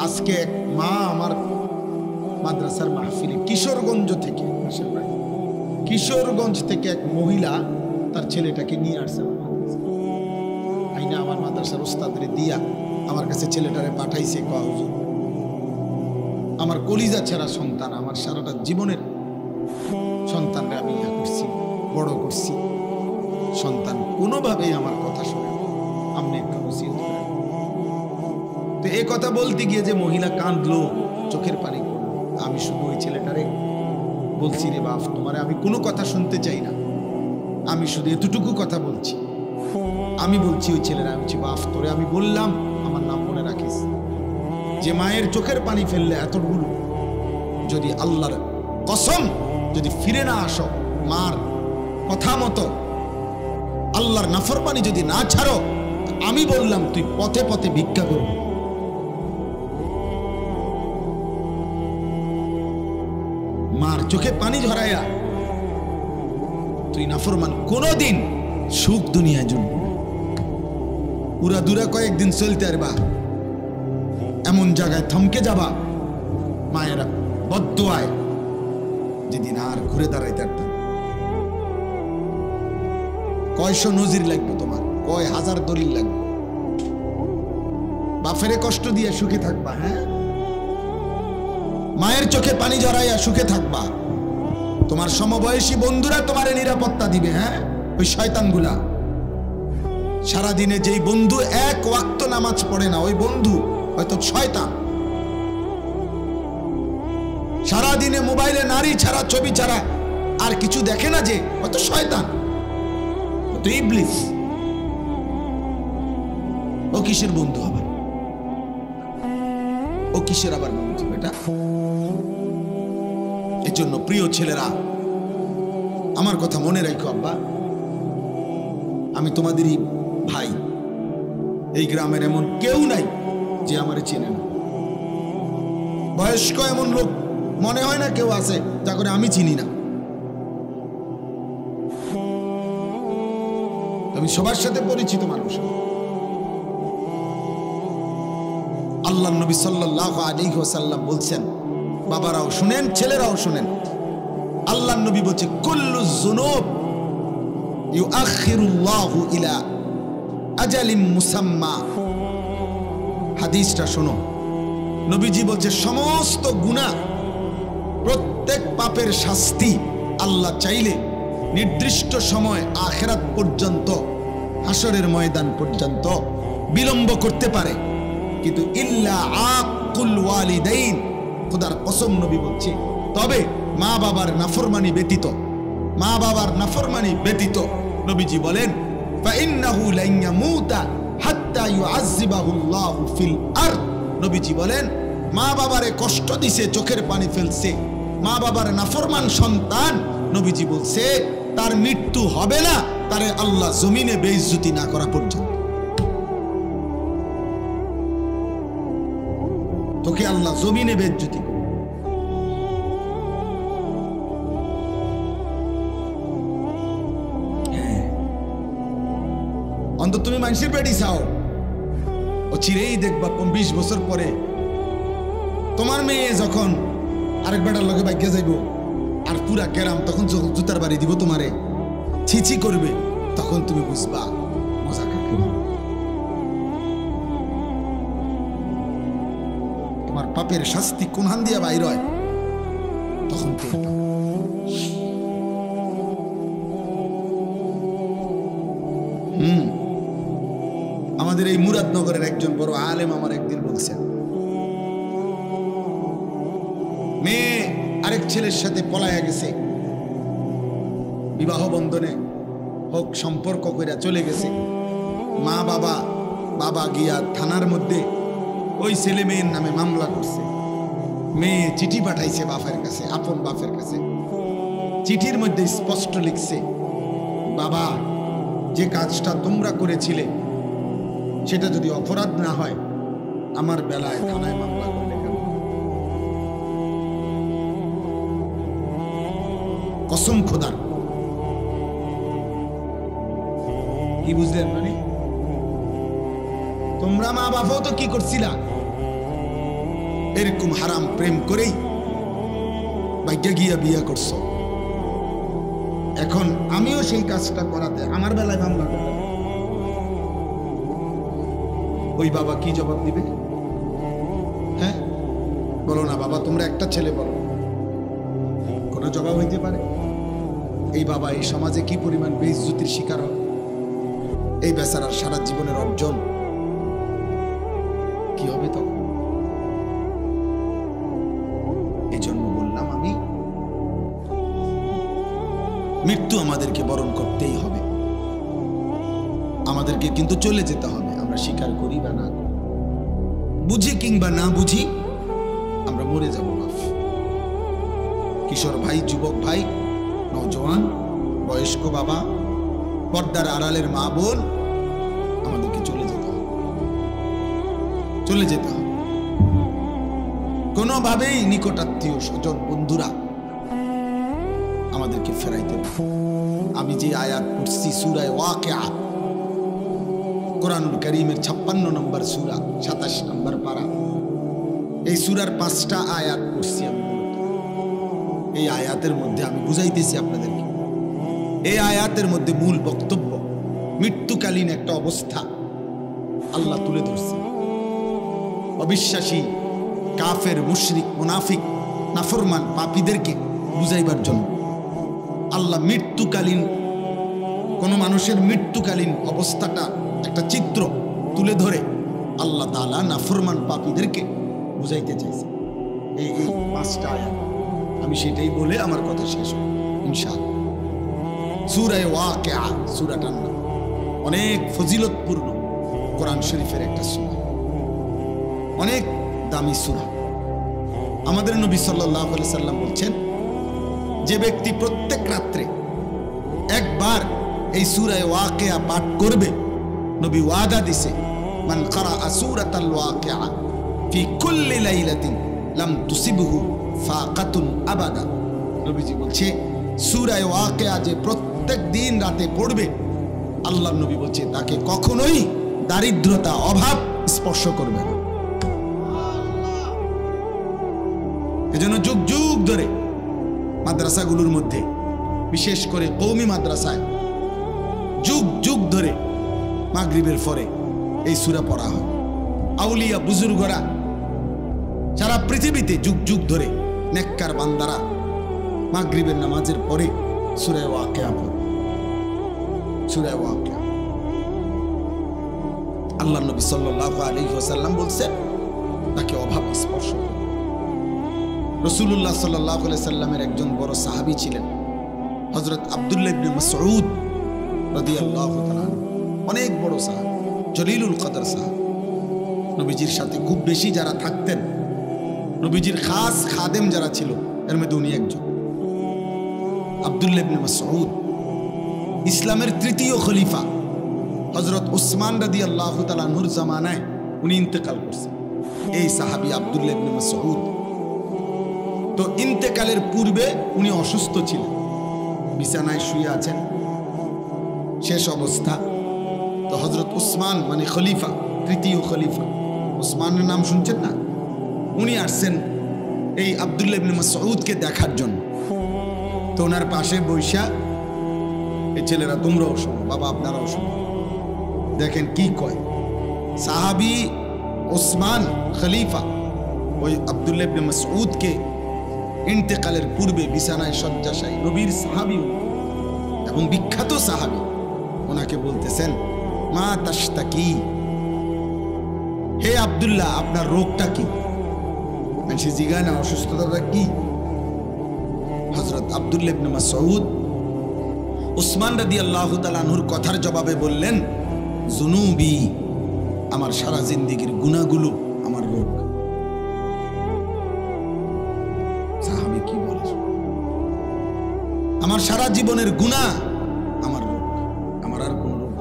আজকে এক মা আমার মাদ্রাসার মাহফিলে কিশোরগঞ্জ থেকে এক মহিলা তার ছেলেটাকে নিয়ে আসছে আইনা আমার মাদ্রাসার ওস্তাদের দিয়া আমার কাছে ছেলেটারে পাঠাইছে। হুজুর, আমার কলিজা ছাড়া সন্তান, আমার সারাটা জীবনের সন্তানরা আমি ইয়া করছি, বড় করছি, সন্তান কোনোভাবেই আমার কথা শোনে, আপনি একটা নসিহত করেন। তো এই কথা বলতে গিয়ে যে মহিলা কাঁদলো, চোখের পানি পড়লো। আমি শুধু ওই ছেলেটারে বলছি, রে বাপ, তোমারে আমি কোনো কথা শুনতে চাই না, আমি শুধু এতটুকু কথা বলছি। আমি বলছি ওই ছেলেরা, আমি বলছি, বাপ, তোরে আমি বললাম আমার নাম মনে রাখিস, যে মায়ের চোখের পানি ফেললে এতগুলো, যদি আল্লাহর কসম যদি ফিরে না আসো, মার কথা মতো আল্লাহর নাফরমানি যদি না ছাড়ো, আমি বললাম তুই পথে পথে ভিক্ষা করবি। মার চোখে পানি ঝরাইয়া তুই নাফরমান, কোনদিন সুখ দুনিয়ায় জন্য পুরা দূরা কয়েকদিন চলতে পারবা, এমন জায়গায় থমকে যাবা মায়েরা বদদুয়ায়, যেদিন আর ঘুরে দাঁড়াইতে পারতাম। কয়শো নজির লাগবে তোমার, কয় হাজার দলিল লাগবে, বাফেরে কষ্ট দিয়ে সুখে থাকবা। হ্যাঁ, মায়ের চোখে পানি ঝরাইয়া সুখে থাকবা, তোমার সমবয়সী বন্ধুরা তোমারে নিরাপত্তা দিবে। হ্যাঁ, ওই শয়তানগুলা সারাদিনে যেই বন্ধু এক ওয়াক্ত নামাজ পড়ে না, ওই বন্ধু হয়তো শয়তান। সারাদিনে মোবাইলে নারী ছাড়া, ছবি ছাড়া আর কিছু দেখে না, যে হয়তো শয়তান, হয়তো ইবলিস। ও কিসের বন্ধু আবার, ও কিসের আবার বন্ধু এটা? এজন্য প্রিয় ছেলেরা, আমার কথা মনে রাখো আব্বা, আমি তোমাদেরই ভাই। এই গ্রামের এমন কেউ নাই যে আমারে চেনে না। বয়স্ক এমন লোক মনে হয় না কেউ আছে যা করে আমি চিনি না। আমি সবার সাথে পরিচিত মানুষ। আল্লাহ নবী সাল্লাল্লাহু আলাইহি ওয়াসাল্লাম বলছেন, বাবারাও শুনেন, ছেলেরাও শুনেন, আল্লাহ নবী বলছে, কুল্লু যুনুব ইউআখিরুল্লাহু ইলা আজালিম মুসাম্মা। হাদিসটা শোনো, নবীজি বলছে, সমস্ত গুনাহ, প্রত্যেক পাপের শাস্তি আল্লাহ চাইলে নির্দিষ্ট সময় আখিরাত পর্যন্ত, হাসরের ময়দান পর্যন্ত বিলম্ব করতে পারে, কিন্তু ইল্লা আকুল ওয়ালিদাইন, খোদার কসম নবী বলছে, তবে মা বাবার নাফরমানি ব্যতীত, মা বাবার নাফরমানি ব্যতীত নবীজি বলেন, ফাইন্নাহু লান ইয়ামুতা হাত্তা ইউআযযিবাহুল্লাহু ফিল আরদ। নবীজি বলেন, মা বাবারে কষ্ট দিছে, চোখের পানি ফেলছে, মা বাবার নাফরমান সন্তান, নবীজি বলছে তার মৃত্যু হবে না, তারে আল্লাহ জমিনে বেইজ্জতি না করা পর্যন্ত। তোকে আল্লাহ জমিনে বেইজ্জতি করবে। অন্তত তুমি মানুষের পেটি চাও, ও চিরেই দেখবা 20 বছর পরে তোমার মেয়ে যখন আরেক বেটার লগে বাইকে যাইব, আর পুরা গ্রাম তখন জুতার বাড়ি দিব তোমারে, ছিছি করবে, তখন তুমি বুঝবা মজা কাকে। তোমার পাপের শাস্তি কোন হান দিয়া বাইর হয়, তখন আমাদের এই মুরাদনগরের একজন বড় আলেম আমার একদিন বলছেন, মেয়ে আরেক ছেলের সাথে পলায়া গেছে, বিবাহ বন্ধনে হোক সম্পর্ক কইরা চলে গেছে। মা বাবা গিয়া থানার মধ্যে ওই ছেলে মেয়ের নামে মামলা করছে। মেয়ে চিঠি পাঠাইছে বাপের কাছে, আপন বাপের কাছে। চিঠির মধ্যে স্পষ্ট লিখছে, বাবা, যে কাজটা তোমরা করেছিলে সেটা যদি অপরাধ না হয়, আমার বেলায় থানায় মামলা করলে কেন? কসম খোদার। কি বুঝলেন? মানে তোমরা মা বাবাও তো কি করছিলা, এরকম হারাম প্রেম করেই ভাগ্যে গিয়া বিয়া করছো। এখন আমিও সেই কাজটা করাতে আমার বেলায় মামলা করতে, ওই বাবা কি জবাব দিবে? হ্যাঁ বলো না বাবা, তোমরা একটা ছেলে বলো, কোনো জবাব হইতে পারে? এই বাবা এই সমাজে কি পরিমাণ বেইজ্জতির শিকার হবে, এই বেচারার সারা জীবনের অর্জন কি হবে তখন? এই জন্য বললাম আমি, মৃত্যু আমাদেরকে বরণ করতেই হবে, আমাদেরকে কিন্তু চলে যেতে হবে। আমরা স্বীকার করি বা না করি, বুঝি কিংবা না বুঝি, আমরা মরে যাব। কিশোর ভাই, যুবক ভাই, নওজওয়ান, বয়স্ক বাবা, পর্দার আড়ালের মা বোন, আমাদেরকে চলে যেতে হবে, চলে যেতে হবে। কোনোভাবেই নিকটাত্মীয় স্বজন বন্ধুরা আমাদেরকে ফেরাইতে হবে। আমি যে আয়াত পড়ছি সূরা ওয়াকিয়া, কোরআনুল কারীমের 56 নম্বর সূরা, 27 নম্বর পারা, এই সূরার 5টা আয়াত পড়ছি আমি। এই আয়াতের মধ্যে আমি বুঝাইতেছি আপনাদেরকে, এই আয়াতের মধ্যে মূল বক্তব্য মৃত্যুকালীন একটা অবস্থা আল্লাহ তুলে ধরছে। অবিশ্বাসী, কাফের, মুশরিক, মুনাফিক, নাফরমান, পাপীদেরকে বুঝাইবার জন্য আল্লাহ মৃত্যুকালীন, কোন মানুষের মৃত্যুকালীন অবস্থাটা একটা চিত্র তুলে ধরে আল্লাহ তাআলা নাফরমান পাপীদেরকে বুঝাইতে চাইছে। এই 5টা আয়াত আমি সেটাই বলে আমার কথা শেষ হবে ইনশাআল্লাহ। সূরা ওয়াকিয়া সূরাটার নাম, অনেক ফজিলতপূর্ণ কোরআন শরীফের একটা সূরা, অনেক দামি সূরা। আমাদের নবী সাল্লাল্লাহু আলাইহি সাল্লাম বলছেন, যে ব্যক্তি প্রত্যেক রাত্রে একবার এই সূরা ওয়াকিয়া পাঠ করবে, নবী ওয়াদা দিছে, মান ক্বারাআ সূরাতাল ওয়াকিয়া ফি কুল্লি লাইলাতিন লাম তুসিবহু ফাকাতুন আবাদা। নবীজি বলছে, সূরা ওয়াকিয়া যে প্রত্যেক দিন রাতে পড়বে, আল্লাহর নবী বলছে তাকে কখনোই দারিদ্রতা, অভাব স্পর্শ করবে না। এজন্য যুগ যুগ ধরে মাদ্রাসাগুলোর মধ্যে, বিশেষ করে কওমি মাদ্রাসায়, যুগ যুগ ধরে মাগরিবের পরে এই সূরা পড়া হয়। আউলিয়া বুজুর্গরা সারা পৃথিবীতে যুগ যুগ ধরে নেককার বান্দারা মাগরিবের নামাজের পরে সূরা ওয়াকিয়া পড়ে। সূরা ওয়াকিয়া আল্লাহর নবী সাল্লাল্লাহু আলাইহি ওয়াসাল্লাম বলছেন তাকে অভাব স্পর্শ করে। রাসূলুল্লাহ সাল্লাল্লাহু আলাইহি সাল্লামের একজন বড় সাহাবী ছিলেন হযরত আব্দুল্লাহ ইবনে মাসউদ রাদিয়াল্লাহু তাআলা, অনেক বড় সাহাবী, জলিলুল কদর সাহাবী। নবীজির সাথে খুব বেশি যারা থাকতেন, নবীজির খাস খাদেম যারা ছিল, এর মধ্যে উনি একজন। আব্দুল্লাহ ইবনে মাসউদ ইসলামের 3য় খলিফা হযরত উসমান রাদিয়াল্লাহু তাআলা আনহুর জামানায় উনি ইন্তেকাল করছেন। এই সাহাবী আব্দুল্লাহ ইবনে মাসউদ, তো ইন্তেকালের পূর্বে উনি অসুস্থ ছিলেন, বিছানায় শুয়ে আছেন, শেষ অবস্থা। তো হযরত উসমান মানে খলিফা, 3য় খলিফা, উসমানের নাম শুনছেন না? উনি আসছেন এই আব্দুল্লাহ ইবনে মাসউদকে দেখার জন্য। তো ওনার পাশে বৈশা, এই ছেলেরা তোমরাও শোনো, বাবা আপনারাও শোনো, দেখেন কি কয়। সাহাবী উসমান খলিফা ওই আব্দুল্লাহ ইবনে মাসউদকে ইন্তেকালের পূর্বে বিছানায় শয্যাশায়ী, নবীর সাহাবী এবং বিখ্যাত সাহাবী, ওনাকে বলতেছেন, মা তাশতাকি, হে আব্দুল্লাহ আপনার রোগটা কি? সে জিজ্ঞাসা না, অসুস্থতাটা কি? হযরত আব্দুল্লাহ ইবনে মাসউদ উসমান রাদিয়াল্লাহু তাআলা আনহুর কথার জবাবে বললেন, জুনুবি, আমার সারা জিন্দেগীর গুনাহগুলো আমার রোগ। সাহাবী কি বলে? আমার সারা জীবনের গুনাহ আমার রোগ, আমার আর কোন রোগ।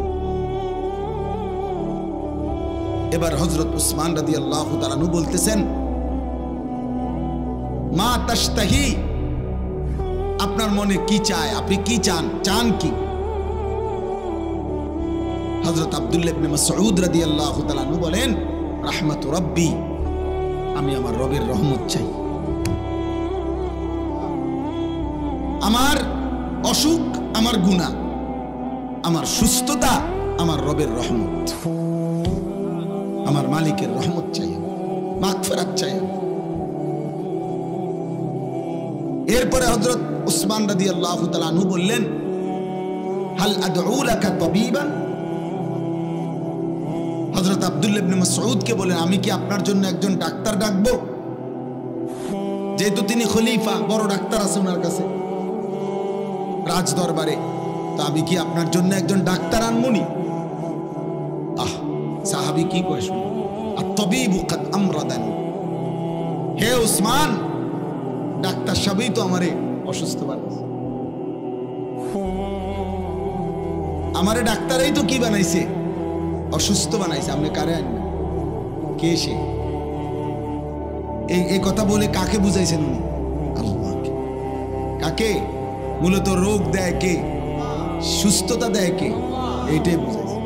এবার হযরত উসমান রাদিয়াল্লাহু তাআলা আনহু বলতেছেন, মা তাশতাহি, আপনার মনে কি চায়, আপনি কি চান, চান কি? হযরত আব্দুল্লাহ ইবনে মাসউদ রাদিয়াল্লাহু তাআলা আনহু বলেন, রাহমাতু রাব্বি, আমি আমার রবের রহমত চাই। আমার অসুখ আমার গুনাহ, আমার সুস্থতা আমার রবের রহমত, আমার মালিকের রহমত চাই, মাগফিরাত চাই। এরপরে হযরত উসমান রাদিয়াল্লাহু তাআলা আনহু বললেন, হাল আদউ লাকা তাবিবান। হযরত আব্দুল্লাহ ইবনে মাসউদকে বলেন, আমি কি আপনার জন্য একজন ডাক্তার ডাকবো? যেহেতু তিনি খলিফা, বড় ডাক্তার আছে ওনার কাছে রাজ দরবারে, তো আমি কি আপনার জন্য একজন ডাক্তার আনবনি? সাহাবী কি কয় শুনুন, আত-তাবিবু কাদ আমরাদানি। হে উসমান, ডাক্তার সবই তো আমারে অসুস্থ বানাইছে, আমারে ডাক্তারই তো কি বানাইছে, অসুস্থ বানাইছে। আপনি কারে আনবেন? কে সে? এই কথা বলে কাকে বুঝাইছেন উনি? আল্লাহকে। কাকে? মূলত রোগ দেয় কে, সুস্থতা দেয় কে, এইটাই বুঝাইছে।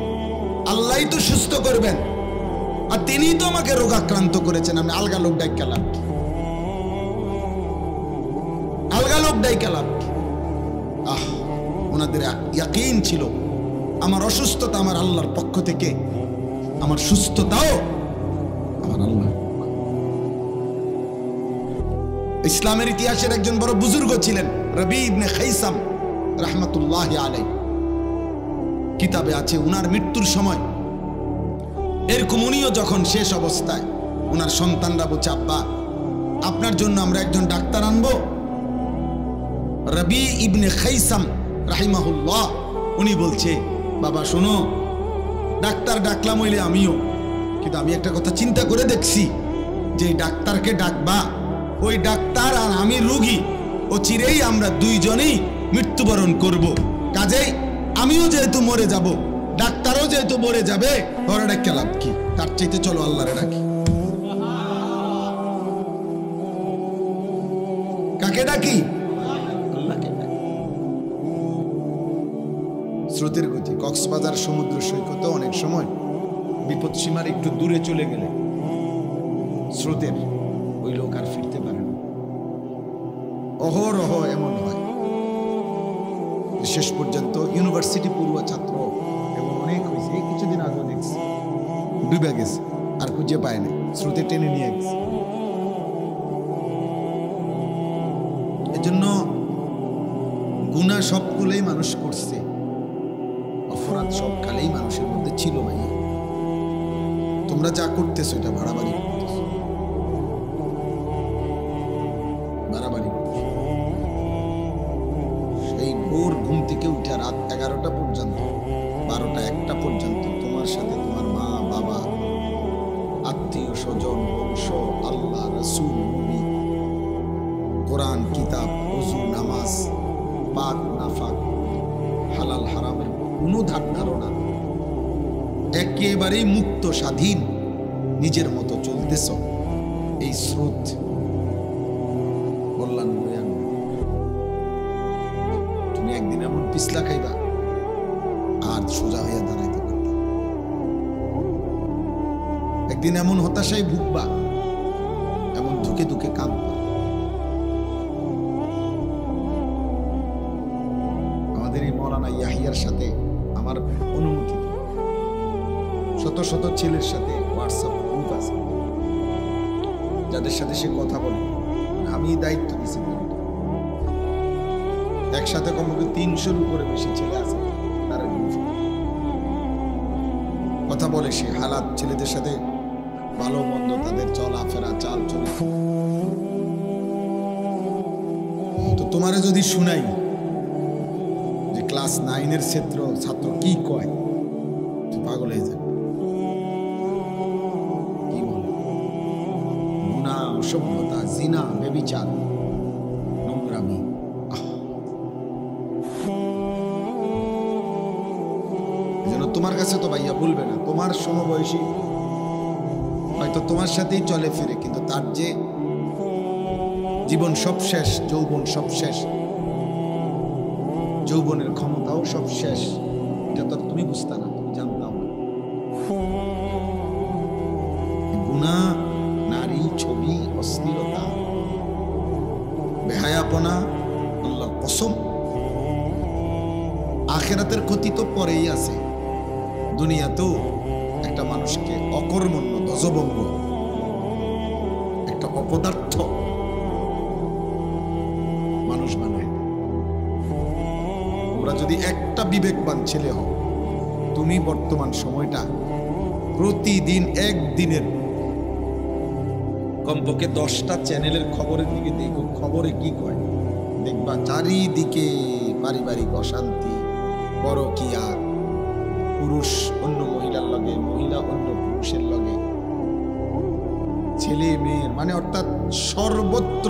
আল্লাহই তো সুস্থ করবেন, আর তিনিই তো আমাকে রোগাক্রান্ত করেছেন। আমি আলগা লোক ডাইকা লাভ কি? আলগা লোক ডাইকা লাভ কি? ওনাদের ইয়াকিন ছিল আমার অসুস্থতা আমার আল্লাহর পক্ষ থেকে, আমার সুস্থতাও আমার আল্লাহ। ইসলামের ইতিহাসের একজন বড় বুজুর্গ ছিলেন রবি ইবনে খাইসাম রাহমাতুল্লাহি আলাইহি। কিতাবে আছে উনার মৃত্যুর সময় এরকম উনিও যখন শেষ অবস্থায়, ওনার সন্তানরা বলছে, আব্বা আপনার জন্য আমরা একজন ডাক্তার আনবো। রবি ইবনে খাইসাম রাহিমাহুল্লাহ উনি বলছে, বাবা শোনো, ডাক্তার ডাকলাম হইলে আমিও, কিন্তু আমি একটা কথা চিন্তা করে দেখছি, যে ডাক্তারকে ডাকবা, ওই ডাক্তার আর আমি রোগী, ও চিরেই আমরা দুইজনেই মৃত্যুবরণ করব। কাজেই আমিও যেহেতু মরে যাব, ডাক্তারও যেহেতু মরে যাবে, ওরা ডাক্তার লাভ কি? তার চাইতে চলো আল্লাহরে ডাকি। কাকে ডাকি? আল্লাহকে ডাকি। স্রোতের গতি, কক্সবাজার সমুদ্র সৈকতে অনেক সময় বিপদ সীমার একটু দূরে চলে গেলে স্রোতের ওই লোক আর ফিরতে পারে না। অহরহ এমন হয়। শেষ পর্যন্ত ইউনিভার্সিটি পড়ুয়া ছাত্র এবং অনেক হয়েছে, এই কিছুদিন আগে দেখছি ডুবে গেছে, আর খুঁজে পায় না, স্রোতে টেনে নিয়ে গেছে। এজন্য গুনাহ সবগুলোই মানুষ করছে, অপরাধ সবকালেই মানুষের মধ্যে ছিল। ভাইয়া তোমরা যা করতেছো এটা বাড়াবাড়ি করতেছো, বাড়াবাড়ি। সেই ভোর ঘুম থেকে উঠে রাত 11টা পর্যন্ত, 12টা 1টা পর্যন্ত তোমার সাথে তোমার মা বাবা, আত্মীয় স্বজন, বংশ, আল্লাহ, রাসূল, নবী, কোরআন, কিতাব, ওযু, নামাজ, পাক নাফাক, হালাল হারামের কোনো ধারণা, একেবারেই মুক্ত স্বাধীন নিজের মতো চলতেছ। এই স্রোত বললাম তুমি একদিন এমন পিছলা খাইবা আর সোজা হইয়া দাঁড়াইতে পারবে, একদিন এমন হতাশায় ভুগবা, এমন ধুকে ধুকে কাঁদবা। আমাদের এই মৌলানা ইয়াহিয়ার সাথে আমার অনুমতি, শত শত ছেলের সাথে হোয়াটসঅ্যাপ গ্রুপ আছে, যাদের সাথে সে কথা বলে। আমি দায়িত্ব দিয়েছি, একসাথে কমপক্ষে 300-র উপরে বেশি ছেলে আছে, তারা কথা বলে। সে হালাত, ছেলেদের সাথে ভালো মন্দ, তাদের চলাফেরা, চাল চলে। তো তোমারে যদি শুনাই যে ক্লাস 9-এর ছাত্র কি কয়, তুই পাগল হয়ে যাবে। কি বলে? গুনাহ, অসভ্যতা, জিনা, ব্যভিচার, নোংরামি। যেন তোমার কাছে তো ভাইয়া বলবে না, তোমার সমবয়সী হয়তো তোমার সাথেই চলে ফিরে, কিন্তু তার যে জীবন সব শেষ, যৌবন সব শেষ, যৌবনের ক্ষমতাও সব শেষ, এটা তো তুমি বুঝতা না, তুমি জানতাম না। গুনাহ, নারী, ছবি, অস্থিরতা, বেহায়াপনা, আল্লাহর কসম। আখিরাতের ক্ষতি তো পরেই আছে, দুনিয়াতেও একটা মানুষকে অকর্মণ্য, দজভঙ্গ, একটা অপদার্থ মানুষ বানায়। তোমরা যদি একটা বিবেকবান ছেলে হও, তুমি বর্তমান সময়টা প্রতিদিন একদিনের কমপক্ষে 10টা চ্যানেলের খবরের দিকে দেখো, খবরে কি কয় দেখবা চারিদিকে পারিবারিক অশান্তি, পরকিয়া, পুরুষ অন্য মহিলার লগে, মহিলা অন্য পুরুষের লগে, ছেলে মেয়ের, মানে অর্থাৎ সর্বত্র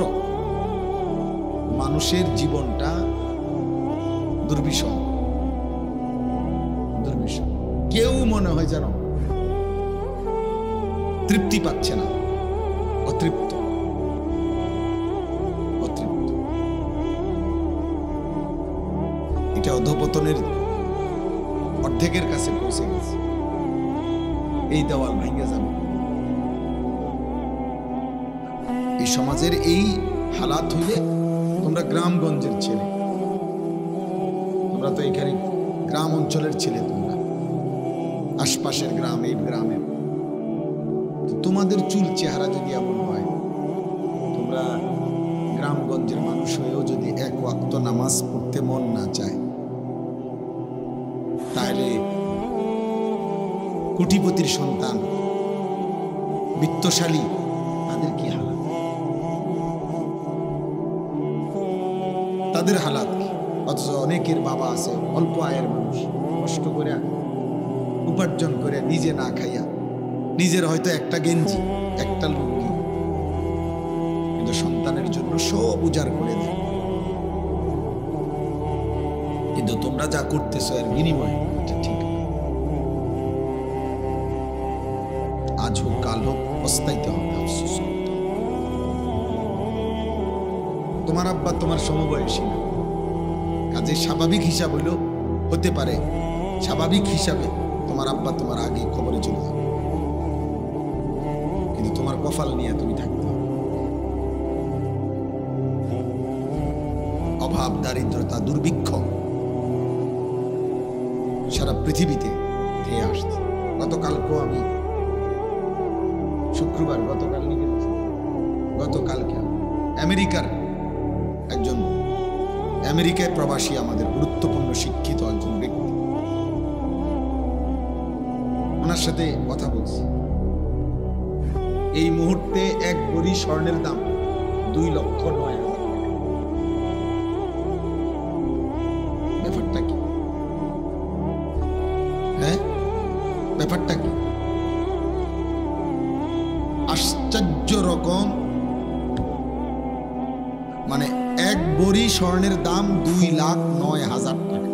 মানুষের জীবনটা দুর্বিষহ। কেউ মনে হয় যেন তৃপ্তি পাচ্ছে না, অতৃপ্ত। এটা অধঃপতনের অর্ধেকের কাছে পৌঁছে গেছে। এই দেওয়াল ভেঙে যাবে। এই সমাজের এই হালাত হইলে, তোমরা গ্রামগঞ্জের ছেলে, তোমরা তো এখানে গ্রাম অঞ্চলের ছেলে, তোমরা আশপাশের গ্রাম, এই গ্রামের, তোমাদের চুল চেহারা যদি এমন হয়, তোমরা গ্রামগঞ্জের মানুষ হয়েও যদি এক ওয়াক্ত নামাজ পড়তে মন না চায়, তাহলে কোটিপতির সন্তান, বিত্তশালী, তাদের কি হালাত? তাদের হালাত কি? অথচ অনেকের বাবা আছে অল্প আয়ের মানুষ, কষ্ট করে উপার্জন করে নিজে না খাইয়া, নিজের হয়তো একটা গেঞ্জি, একটা লুঙ্গি, কিন্তু সন্তানের জন্য সব উজাড় করে দেয়। কিন্তু তোমরা যা করতেছো এর বিনিময়ে এটা ঠিক, আজ হোক কাল হোক পস্তাইতে হবে, আফসোস করতে হবে। তোমার আব্বা তোমার সমবয়সী না, কাজে স্বাভাবিক হিসাব হইল, হতে পারে স্বাভাবিক হিসাবে তোমার আব্বা তোমার আগে খবরে চলে যাবে, কিন্তু তোমার কপাল নিয়ে তুমি থাকতে হবে। অভাব, দারিদ্রতা, দুর্ভিক্ষ সারা পৃথিবীতে ধেয়ে আসছে। গতকালকেও আমি শুক্রবার, গতকালকে আমেরিকার একজন, আমেরিকায় প্রবাসী আমাদের গুরুত্বপূর্ণ শিক্ষিত একজন ব্যক্তি, ওনার সাথে কথা বলছি। এই মুহূর্তে এক ভরি স্বর্ণের দাম 2,09,000 টাকা। ব্যাপারটা কি? হ্যাঁ, ব্যাপারটা কি? আশ্চর্য রকম, মানে এক ভরি স্বর্ণের দাম 2,09,000 টাকা।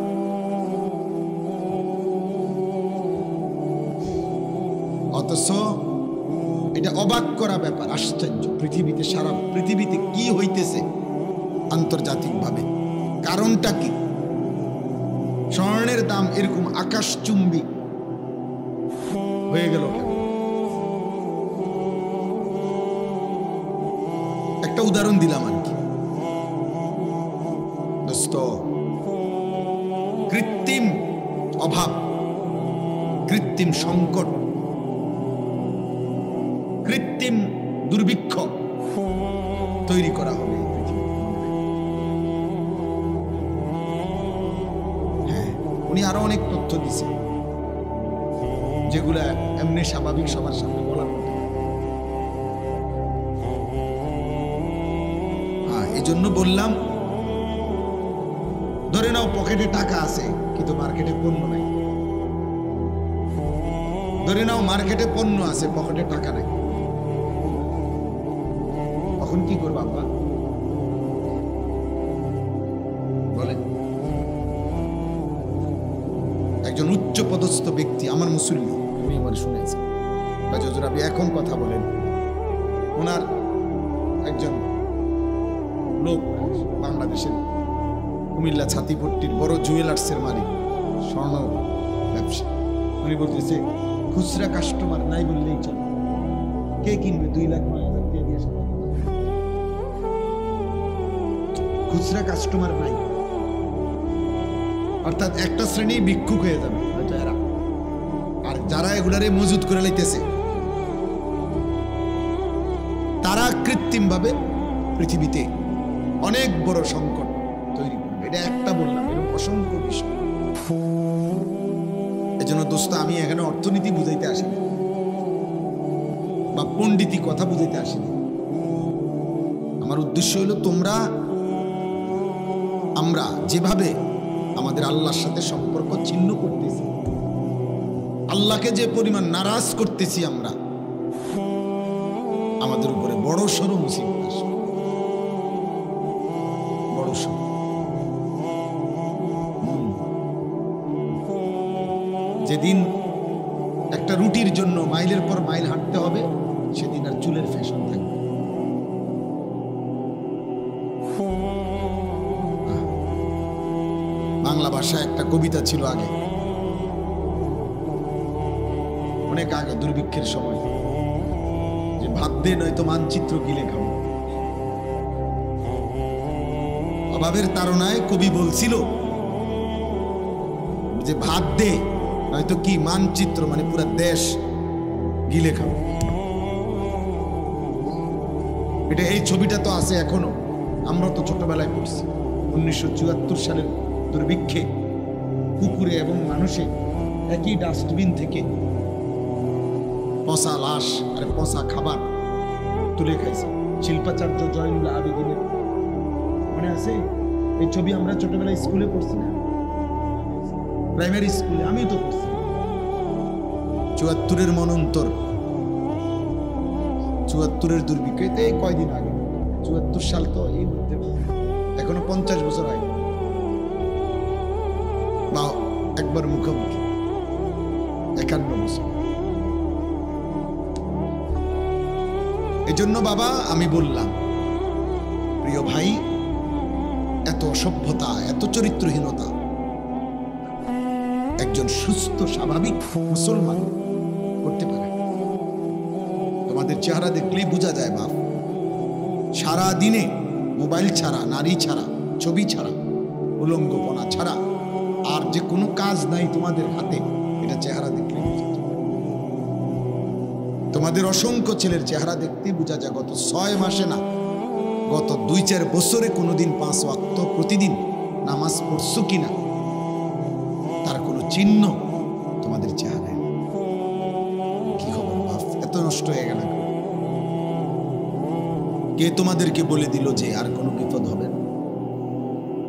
অথচ এটা অবাক করা ব্যাপার, আশ্চর্য। পৃথিবীতে, সারা পৃথিবীতে কি হইতেছে আন্তর্জাতিকভাবে, কারণটা কি? স্বর্ণের দাম এরকম আকাশচুম্বী হয়ে গেল কেন? একটা উদাহরণ দিলাম আর কি দোস্ত। কৃত্রিম অভাব, কৃত্রিম সংকট, কৃত্রিম দুর্ভিক্ষ তৈরি করা হবে এই পৃথিবীতে। হ্যাঁ, উনি আরো অনেক তথ্য দিছে যেগুলা এমনি স্বাভাবিক সবার সামনে বলার মতো। হ্যাঁ, এই জন্য বললাম, ধরে নাও পকেটে টাকা আছে কিন্তু মার্কেটে পণ্য নাই। ধরে নাও মার্কেটে পণ্য আছে, পকেটে টাকা নাই, তখন কি করবো আব্বা বলেন? একজন উচ্চ পদস্থ ব্যক্তি, আমার মুসল্লি, আমি আমার শুনেছি, হুজুর আপনি এখন কথা বলেন, ওনার একজন লোক বাংলাদেশের কুমিল্লা ছাতিপট্টির বড় জুয়েলার্সের মালিক, স্বর্ণ ব্যবসা, উনি বলতেছে খুচরা কাস্টমার নাই বললেই চলে, কে কিনবে? 2,09,000 দিয়ে আসে, খুচরা কাস্টমার নাই, অর্থাৎ একটা শ্রেণী ভিক্ষুক হয়ে যাবে হয়তো এরা, আর যারা এগুলারে মজুদ করে লাইতেছে তারা কৃত্রিম ভাবে পৃথিবীতে অনেক বড় সংকট তৈরি করবে। এটা একটা বললাম, এরকম অসংখ্য বিষয়। এজন্য দোস্ত আমি এখানে অর্থনীতি বুঝাইতে আসিনি বা পণ্ডিতি কথা বুঝাইতে আসিনি। আমার উদ্দেশ্য হলো তোমরা আমরা যেভাবে আমাদের আল্লাহর সাথে সম্পর্ক ছিন্ন করতেছি, আল্লাহকে যে পরিমাণ নারাজ করতেছি আমরা, আমাদের উপরে বড় সড় মুসিবত আসে, বড় সড়। যেদিন একটা রুটির জন্য মাইলের পর মাইল হাঁটতে হবে, সেদিন আর চুলের ফ্যাশন থাকবে। বাংলা ভাষায় একটা কবিতা ছিল আগে, অনেক আগে, দুর্ভিক্ষের সময়, যে ভাত দে নয়তো মানচিত্র গিলে খাবো। অভাবের তাড়নায় কবি বলছিল যে ভাত দে নয়তো কি মানচিত্র, মানে পুরো দেশ গিলে খাবো। এটা এই ছবিটা তো আছে এখনো, আমরা তো ছোটবেলায় পড়ছি। 1974 সালের দুর্ভিক্ষে কুকুরে এবং মানুষে একই ডাস্টবিন থেকে পচা লাশ আর পচা খাবার তুলে খাইছে। শিল্পাচার্য জয়নুল আবেদিনের মনে আছে এই ছবি? আমরা ছোটবেলায় স্কুলে পড়ছি না, প্রাইমারি স্কুলে, আমি তো পড়ছি। 74-এর মনন্তর, 74-এর দুর্ভিক্ষ, এই কয়দিন আগে। 74 সাল তো এই মধ্যে, এখনো 50 বছর হয় বা একবার মুখোমুখি 51 বছর। এজন্য বাবা আমি বললাম, প্রিয় ভাই, এত অসভ্যতা, এত চরিত্রহীনতা একজন সুস্থ স্বাভাবিক মুসলমান করতে পারে? তোমাদের চেহারা দেখলেই বোঝা যায় বাপ। সারা দিনে মোবাইল ছাড়া, নারী ছাড়া, ছবি ছাড়া, উলঙ্গপনা ছাড়া আর যে কোনো কাজ নাই তোমাদের হাতে, এটা চেহারা দেখলেই বোঝা যায়। তোমাদের অসংখ্য ছেলের চেহারা দেখতে বোঝা যায় গত 6 মাসে না, গত 2-4 বছরে কোনোদিন 5 ওয়াক্ত প্রতিদিন নামাজ পড়ছো কিনা তার কোনো চিহ্ন তোমাদের চেহারায়। কি খবর বাপ, এত নষ্ট হয়ে গেল? কে তোমাদেরকে বলে দিল যে আর কোনো বিপদ হবে না?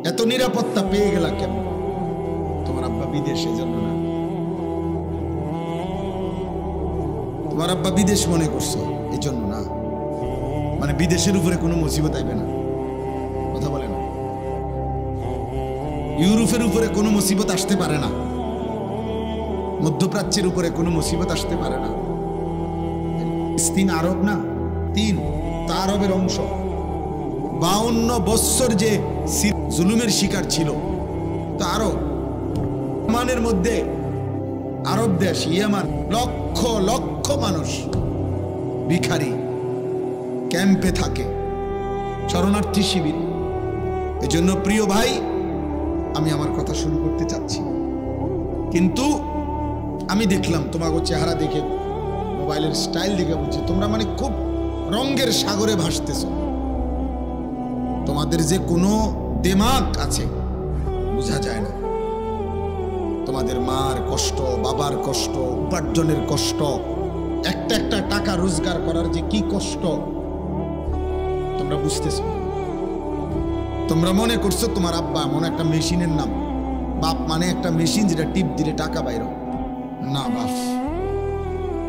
এত নিরাপত্তা পেয়ে গেলা কেমন? তোমার আব্বা বিদেশে, জন্য না? তোমার আব্বা বিদেশ মনে করছো এই জন্য না? মানে বিদেশের উপরে কোনো মুসিবত আইবে না, কথা বলে না? ইউরোপের উপরে কোনো মুসিবত আসতে পারে না, মধ্যপ্রাচ্যের উপরে কোনো মুসিবত আসতে পারে না। 3 আরব না, 3 তা আরবের অংশ। 52 বৎসর যে জুলুমের শিকার ছিল তা আরব। ইয়ামানের মধ্যে, আরব দেশ ইয়ামান, লক্ষ লক্ষ মানুষ ভিখারি ক্যাম্পে থাকে, শরণার্থী শিবির। এজন্য প্রিয় ভাই, আমি আমার কথা শুরু করতে চাচ্ছি, কিন্তু আমি দেখলাম তোমাকে চেহারা দেখে, মোবাইলের স্টাইল দেখে বুঝছি তোমরা মানে খুব রঙের সাগরে ভাসতেছ। তোমাদের যে কোনো দিমাগ আছে বোঝা যায় না। তোমাদের মার কষ্ট, বাবার কষ্ট, উপার্জনের কষ্ট, একটা একটা টাকা রোজগার করার যে কি কষ্ট তোমরা বুঝতেছ। তোমরা মনে করছো তোমার আব্বা মনে একটা মেশিনের নাম, বাপ মানে একটা মেশিন যেটা টিপ দিলে টাকা বাইর না বাপ।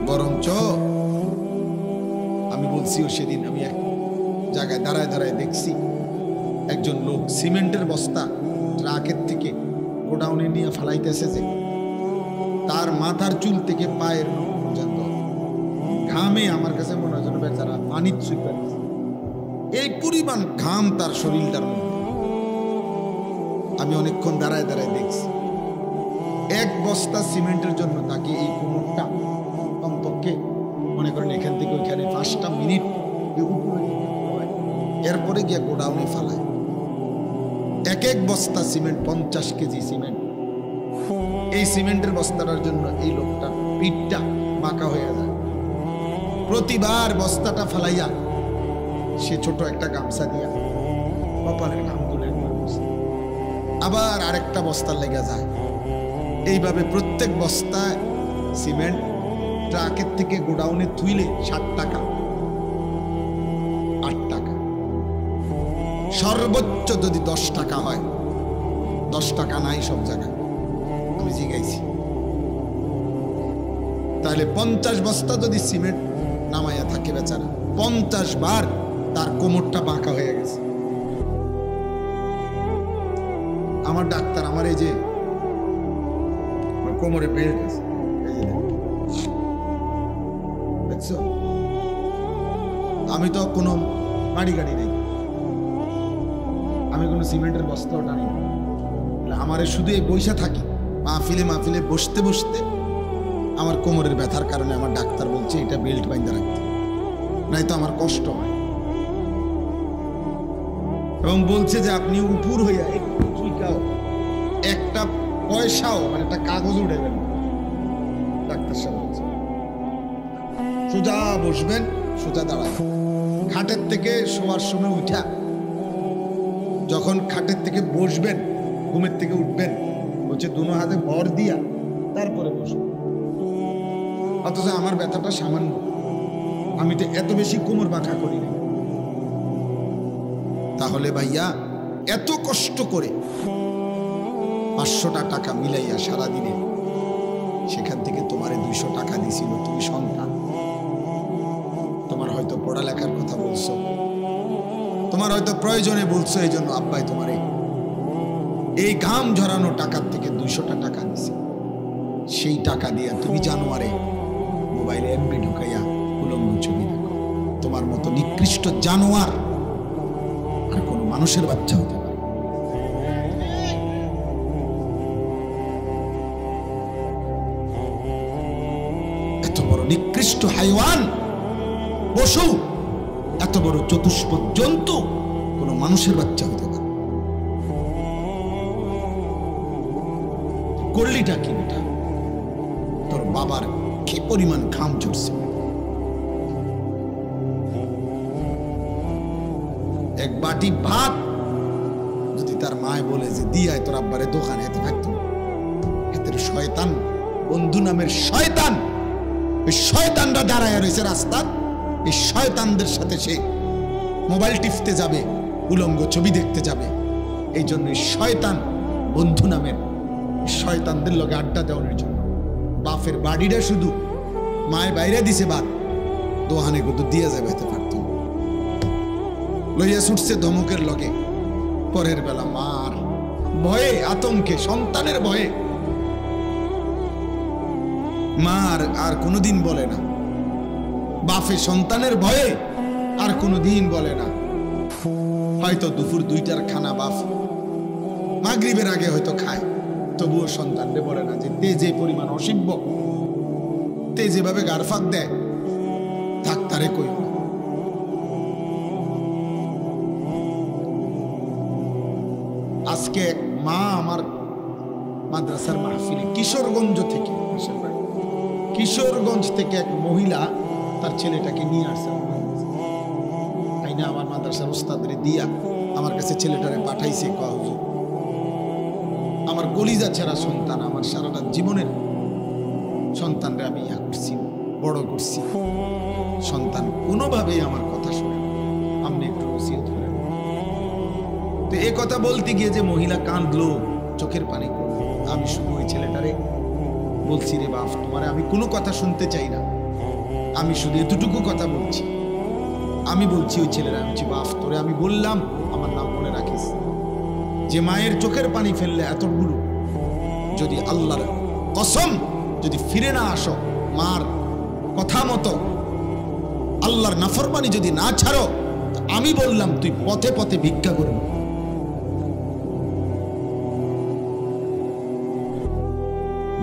বরঞ্চ আমি বলছিও সেদিন, আমি এক জায়গায় দাঁড়ায় দাঁড়ায় দেখছি একজন লোক সিমেন্টের বস্তা ট্রাকের থেকে গোডাউনে নিয়ে ফালাইতেছে, যে তার মাথার চুল থেকে পায়ের নখ পর্যন্ত ঘামে, আমার কাছে মনে হয় যেন বেচারা পানির চুইপা, এই পরিমাণ ঘাম তার শরীরটার মধ্যে। আমি অনেকক্ষণ দাঁড়ায় দাঁড়ায় দেখছি। 1 বস্তা সিমেন্টের জন্য তাকে এই কোমরটা কমপক্ষে মনে করেন এখান থেকে ওইখানে 5টা মিনিট উপরে এরপরে গিয়ে গোডাউনে ফালায়। এক এক বস্তা সিমেন্ট, 50 কেজি সিমেন্ট। এই সিমেন্টের বস্তাটার জন্য এই লোকটার পিঠটা বাঁকা হয়ে যায়। প্রতিবার বস্তাটা ফালাইয়া সে ছোট একটা গামছা দিয়া কপালের ঘাম তুলে আবার আরেকটা বস্তার লেগে যায়। এইভাবে প্রত্যেক বস্তা সিমেন্ট ট্রাকের থেকে গোডাউনে তুইলে 7 টাকা 8 টাকা, সর্বোচ্চ যদি 10 টাকা হয়। 10 টাকা নাই সব জায়গায়, আমি জিগাইছি। তাহলে 50 বস্তা যদি সিমেন্ট নামাইয়া থাকে বেচারা, 50 বার তার কোমরটা বাঁকা হয়ে গেছে। আমার ডাক্তার আমার এই যে কোমরে বেল্ট আছে, দেখছো? আমি তো কোনো গাড়ি নেই, আমি কোনো সিমেন্টের বস্তাও টানি না। আমারে শুধু এই বইসা থাকি মাহফিলে বসতে বসতে আমার কোমরের ব্যথার কারণে আমার ডাক্তার বলছে এটা বেল্ট বাইন্ধা রাখতে, নাই তো আমার কষ্ট হয়। এবং বলছে যে আপনি উপর হইয়া একটু চুইকাও, একটা পয়সাও মানে একটা কাগজ উঠাইবেন না। ডাক্তার সাহেব বলছে সোজা বসবেন, সোজা দাঁড়াবেন। খাটের থেকে শোয়ার সময় উঠা, যখন খাটের থেকে বসবেন, ঘুমের থেকে উঠবেন, বলছে দুনো হাতে ভর দিয়া তারপরে বসবেন। অথচ আমার ব্যথাটা সামান্য, আমি তো এত বেশি কোমর বাঁকা করি না। তাহলে ভাইয়া এত কষ্ট করে 500টা টাকা মিলাইয়া সারাদিনে, সেখান থেকে তোমারে 200 টাকা দিছিল, তুমি সন্তান, তোমার হয়তো পড়ালেখার কথা বলছো, তোমার হয়তো প্রয়োজনে বলছো, এই জন্য আব্বাই তোমারে এই ঘাম ঝরানো টাকার থেকে 200টা টাকা দিছে। সেই টাকা দিয়া তুমি জানোয়ারে মোবাইলে এমবি ঢুকাইয়া উলঙ্গ ছবি দেখো। তোমার মতো নিকৃষ্ট জানোয়ার আর কোন মানুষের বাচ্চা হতে পারে? এত বড় নিকৃষ্ট হাইওয়ান, পশু, এত বড় চতুষ্পদ জন্তু কোন মানুষের বাচ্চা হতে পারে? করলিটা কি বেটা? তোর বাবার কি পরিমাণ ঘাম ঝরছে। এক বাটি ভাত যদি তার মায় বলে যে দিয়ায় তোর আব্বারে দোকানে, এতে থাকতো এদের শয়তান বন্ধু নামের শয়তান, ওই শয়তানরা দাঁড়ায় রয়েছে রাস্তার। এই শয়তানদের সাথে সে মোবাইল টিপতে যাবে, উলঙ্গ ছবি দেখতে যাবে। এই জন্য শয়তান বন্ধু নামের শয়তানদের লগে আড্ডা দেওয়ার জন্য বাপের বাড়িটা শুধু মায়ের বাইরে দিছে, বাদ দোহানে কিন্তু দিয়ে যাবে, এতে পারত লইয়া ছুটছে ধমকের লগে। পরের বেলা মার ভয়ে, আতঙ্কে, সন্তানের ভয়ে মার আর কোনোদিন বলে না, বাপে সন্তানের ভয়ে আর কোনোদিন বলে না। হয়তো দুপুর 2টার খানা বাপ মাগরিবের আগে হয়তো খায়, তবুও সন্তানরে বলে না যে তে যে পরিমাণ অসিব্য, তে যেভাবে গারফাক দেয়, ডাক্তারে কই। আজকে এক মা আমার মাদ্রাসার মাহফিলে কিশোরগঞ্জ থেকে এক মহিলা তার ছেলেটাকে নিয়ে আসছে, আইনা আমার মাদ্রাসার ওস্তাদরে দিয়া আমার কাছে ছেলেটারে পাঠাইছে। হুজুর, আমার কলিজা ছেঁড়া সন্তান, আমার সারাটা জীবনের সন্তানরে আমি ইয়া করছি, বড় করছি, সন্তান কোনোভাবেই আমার কথা শুনে, আপনি একটু ওসিয়ত করেন। তো এই কথা বলতে গিয়ে যে মহিলা কাঁদলো, চোখের পানি করলো। আমি শুধু ওই ছেলেটারে বলছি, রে বাপ, তোমারে আমি কোনো কথা শুনতে চাই না, আমি শুধু এতটুকু কথা বলছি। আমি বলছি ওই ছেলেরা, আমি বলছি বাপ, তোরে আমি বললাম আমার নাম মনে রাখিস, যে মায়ের চোখের পানি ফেললে এতগুলো, যদি আল্লাহর কসম যদি ফিরে না আসো, মার কথা মতো আল্লাহর নাফরমানি যদি না ছাড়ো, আমি বললাম তুই পথে পথে ভিক্ষা করবি।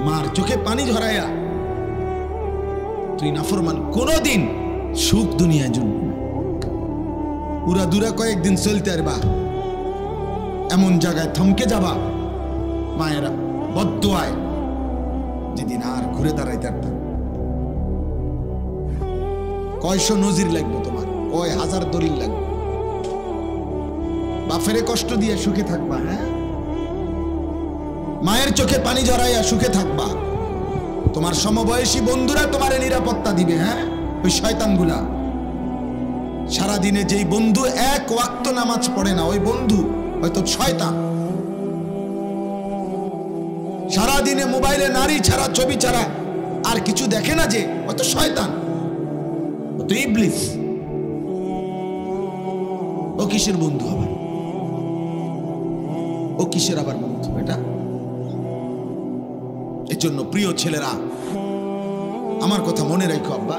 মার চোখে পানি ঝরাইয়া তুই নাফরমান, কোনদিন সুখ দুনিয়ায় জুটবে না। উড়া দুরা কয়েকদিন চলতে পারবা, এমন জায়গায় থমকে যাবা মায়েরা বদদোয়ায়, যেদিন আর ঘুরে দাঁড়াইতে পারতাম। কয়শো নজির লাগবে তোমার, কয় হাজার দলিল লাগবে। বাপেরে কষ্ট দিয়ে সুখে থাকবা, হ্যাঁ, মায়ের চোখে পানি জড়াইয়া সুখে থাকবা। তোমার সমবয়সী বন্ধুরা তোমার নিরাপত্তা দিবে, হ্যাঁ, ওই শয়তানগুলা। সারাদিনে যেই বন্ধু এক ওয়াক্ত নামাজ পড়ে না, ওই বন্ধু হয়তো শয়তান। সারাদিনে মোবাইলে নারী ছাড়া, ছবি ছাড়া আর কিছু দেখে না, যে হয়তো শয়তান, হয়তো ইবলিস। ও কিসের বন্ধু আবার? ও কিসের আবার বন্ধু এটা? এর জন্য প্রিয় ছেলেরা, আমার কথা মনে রাখো আব্বা,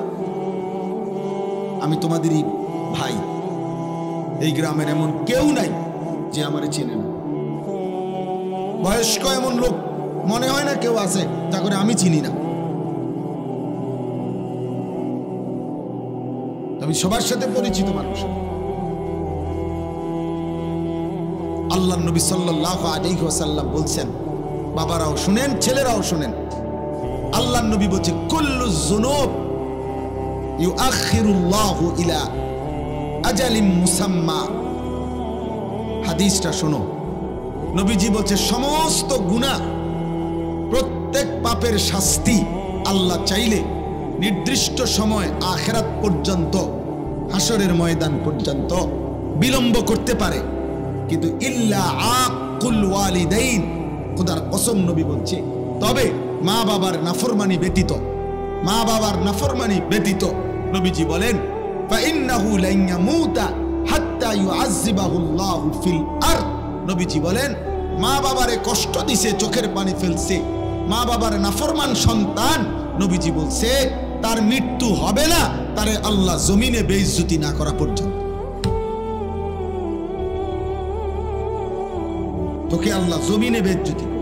আমি তোমাদেরই ভাই। এই গ্রামের এমন কেউ নাই যে আমারে চেনে না। বয়স্ক এমন লোক মনে হয় না কেউ আছে যা করে আমি চিনি না। আমি সবার সাথে পরিচিত মানুষ। আল্লাহর নবী সাল্লাল্লাহু আলাইহি ওয়াসাল্লাম বলছেন, বাবারাও শুনেন, ছেলেরাও শুনেন, আল্লাহর নবী বলছে কুল্লু যুনুব ইউআখিরুল্লাহু ইলা আজালিম মুসাম্মা। হাদিসটা শোনো, নবীজি বলছে সমস্ত গুনাহ, প্রত্যেক পাপের শাস্তি আল্লাহ চাইলে নির্দিষ্ট সময় আখিরাত পর্যন্ত, হাসরের ময়দান পর্যন্ত বিলম্ব করতে পারে, কিন্তু ইল্লা আকুল ওয়ালিদাইন, খোদার কসম নবী বলছে, তবে মা বাবার নাফরমানি ব্যতীত, মা বাবার নাফরমানি ব্যতীত। নবীজি বলেন ফাইন্নাহু লান ইয়ামুতা হাত্তা ইউআযযিবাহুল্লাহু ফিল আরদ। নবীজি বলেন মা বাবারে কষ্ট দিছে, চোখের পানি ফেলছে, মা বাবার নাফরমান সন্তান, নবীজি বলছে তার মৃত্যু হবে না তারে আল্লাহ জমিনে বেইজ্জতি না করা পর্যন্ত। তোকে আল্লাহ জমিনে বেইজ্জতি করবে।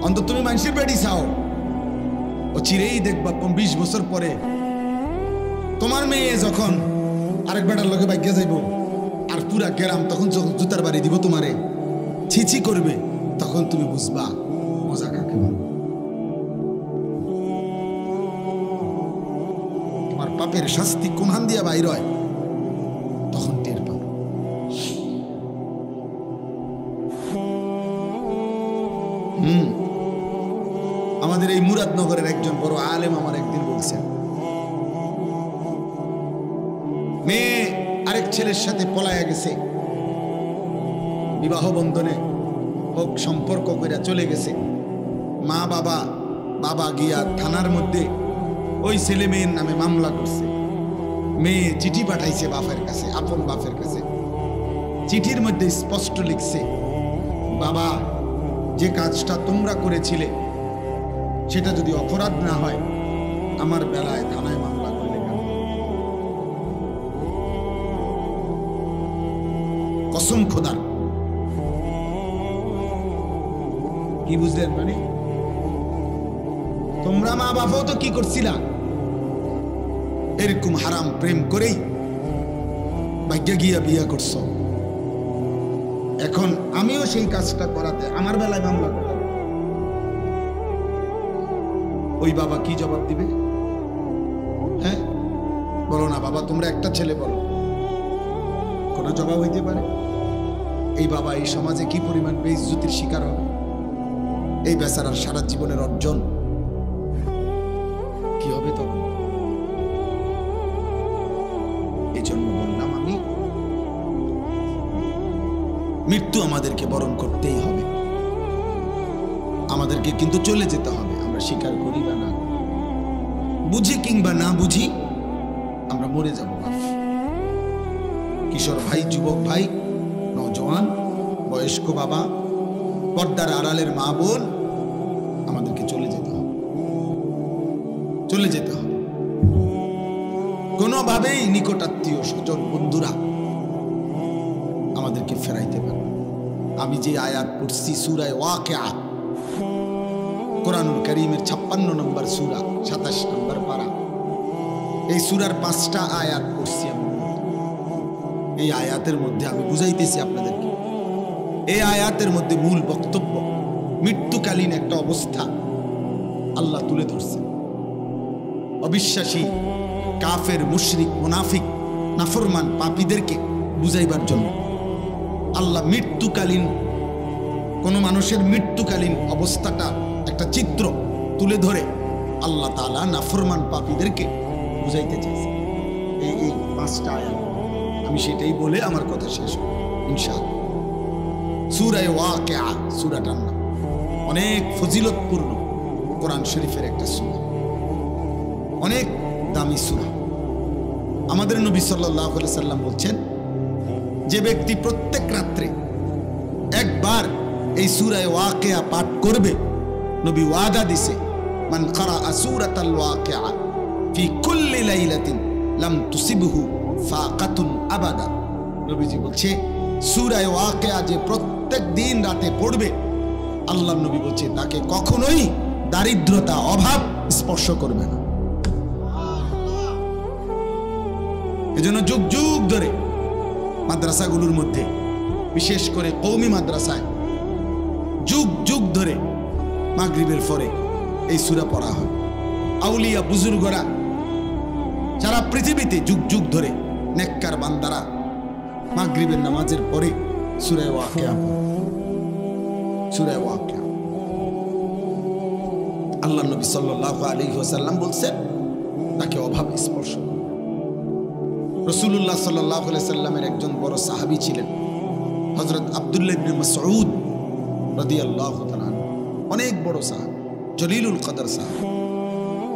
অন্তত তুমি মানুষের বেড়ি চাও, ও চিরেই দেখবা 20 বছর পরে তোমার মেয়ে যখন আরেক বেটার লগে বাইকে যাইব, আর পুরা গ্রাম তখন জুতার বাড়ি দিব তোমারে, ছিছি করবে, তখন তুমি বুঝবা মজা কাকে বলে। তোমার পাপের শাস্তি কোনখান দিয়া বাইর হয় তখন টের পাবে। আমাদের এই মুরাদনগরের একজন বড় আলেম আমার একদিন বলছেন, মেয়ে আরেক ছেলের সাথে পলায়া গেছে, বিবাহ বন্ধনে হোক সম্পর্ক করে চলে গেছে। মা বাবা গিয়া থানার মধ্যে ওই ছেলে মেয়ের নামে মামলা করছে। মেয়ে চিঠি পাঠাইছে বাপের কাছে, আপন বাপের কাছে। চিঠির মধ্যে স্পষ্ট লিখছে, বাবা যে কাজটা তোমরা করেছিলে সেটা যদি অপরাধ না হয়, আমার বেলায় থানায় মামলা করলে কেন? কসম খোদার। কি বুঝলেন? মানে তোমরা মা বাবাও তো কি করছিলা, এরকম হারাম প্রেম করেই ভাগ্য গিয়া বিয়া করছো। এখন আমিও সেই কাজটা করাতে আমার বেলায় মামলা করলাম, ওই বাবা কি জবাব দিবে? হ্যাঁ বলো না বাবা, তোমরা একটা ছেলে বলো, কোনো জবাব হইতে পারে? এই বাবা এই সমাজে কি পরিমাণ বেইজ্জতির শিকার হবে, এই বেচারার সারা জীবনের অর্জন কি হবে তখন? এই জন্য বললাম আমি, মৃত্যু আমাদেরকে বরণ করতেই হবে, আমাদেরকে কিন্তু চলে যেতে হবে। আমরা স্বীকার করি বা না, বুঝি কিংবা না বুঝি, আমরা মরে যাব। কিশোর ভাই, যুবক ভাই, নওজোয়ান, বয়স্ক বাবা, পর্দার আড়ালের মা বোন, আমাদেরকে চলে যেতে হবে, চলে যেতে হবে। কোনোভাবেই নিকটাত্মীয় স্বজন বন্ধুরা আমাদেরকে ফেরাইতে পারে। আমি যে আয়াত পড়ছি সূরা ওয়াকিয়া, কোরআনুল কারীমের 56 নম্বর সূরা 27 নম্বর পারা। এই সূরার 5টা আয়াত পড়ছি আমি। এই আয়াতের মধ্যে আমি বুঝাইতেছি আপনাদেরকে, এই আয়াতের মধ্যে মূল বক্তব্য মৃত্যুকালীন একটা অবস্থা আল্লাহ তুলে ধরছে। অবিশ্বাসী কাফের, মুশরিক, মুনাফিক, নাফরমান, পাপীদেরকে বুঝাইবার জন্য আল্লাহ মৃত্যুকালীন, কোন মানুষের মৃত্যুকালীন অবস্থাটা একটা চিত্র তুলে ধরে আল্লাহ তাআলা নাফরমান পাপীদেরকে বুঝাইতে চাইছে। এই 5টা আয়াত আমি সেটাই বলে আমার কথা শেষ হবে ইনশাআল্লাহ। সূরা ওয়াকিয়া সূরাটার নাম, অনেক ফজিলতপূর্ণ কোরআন শরীফের একটা সূরা, অনেক দামি সূরা। আমাদের নবী সাল্লাল্লাহু আলাইহি সাল্লাম বলছেন, যে ব্যক্তি প্রত্যেক রাত্রে একবার এই সূরা ওয়াকিয়া পাঠ করবে, নবী ওয়াদা দিছে, মান ক্বারা সূরাতাল ওয়াকিয়া ফি কুল্লি লাইলাতিন লাম তুসিবহু ফাকাতুন আবাদা। নবীজি বলছে, সূরা ওয়াকিয়া যে প্রত্যেক দিন রাতে পড়বে, আল্লাহর নবী বলছে তাকে কখনোই দারিদ্রতা, অভাব স্পর্শ করবে না। এজন্য যুগ যুগ ধরে মাদ্রাসাগুলোর মধ্যে, বিশেষ করে কওমি মাদ্রাসায় যুগ যুগ ধরে মাগরিবের পরে এই সূরা পড়া হয়। আউলিয়া বুজুর্গরা সারা পৃথিবীতে যুগ যুগ ধরে, নেককার বান্দারা মাগরিবের নামাজের পরে সূরা ওয়াকিয়া পড়ে। সূরা ওয়াকিয়া আল্লাহ নবী সাল্লাল্লাহু আলাইহি ওয়াসাল্লাম বলছেন তাকে অভাব স্পর্শ করে। রাসূলুল্লাহ সাল্লাল্লাহু আলাইহি সাল্লামের একজন বড় সাহাবী ছিলেন হযরত আব্দুল্লাহ ইবনে মাসউদ রাদিয়াল্লাহু তাআলা, অনেক বড় সাহাবী, জলিলুল কদর সাহাবী।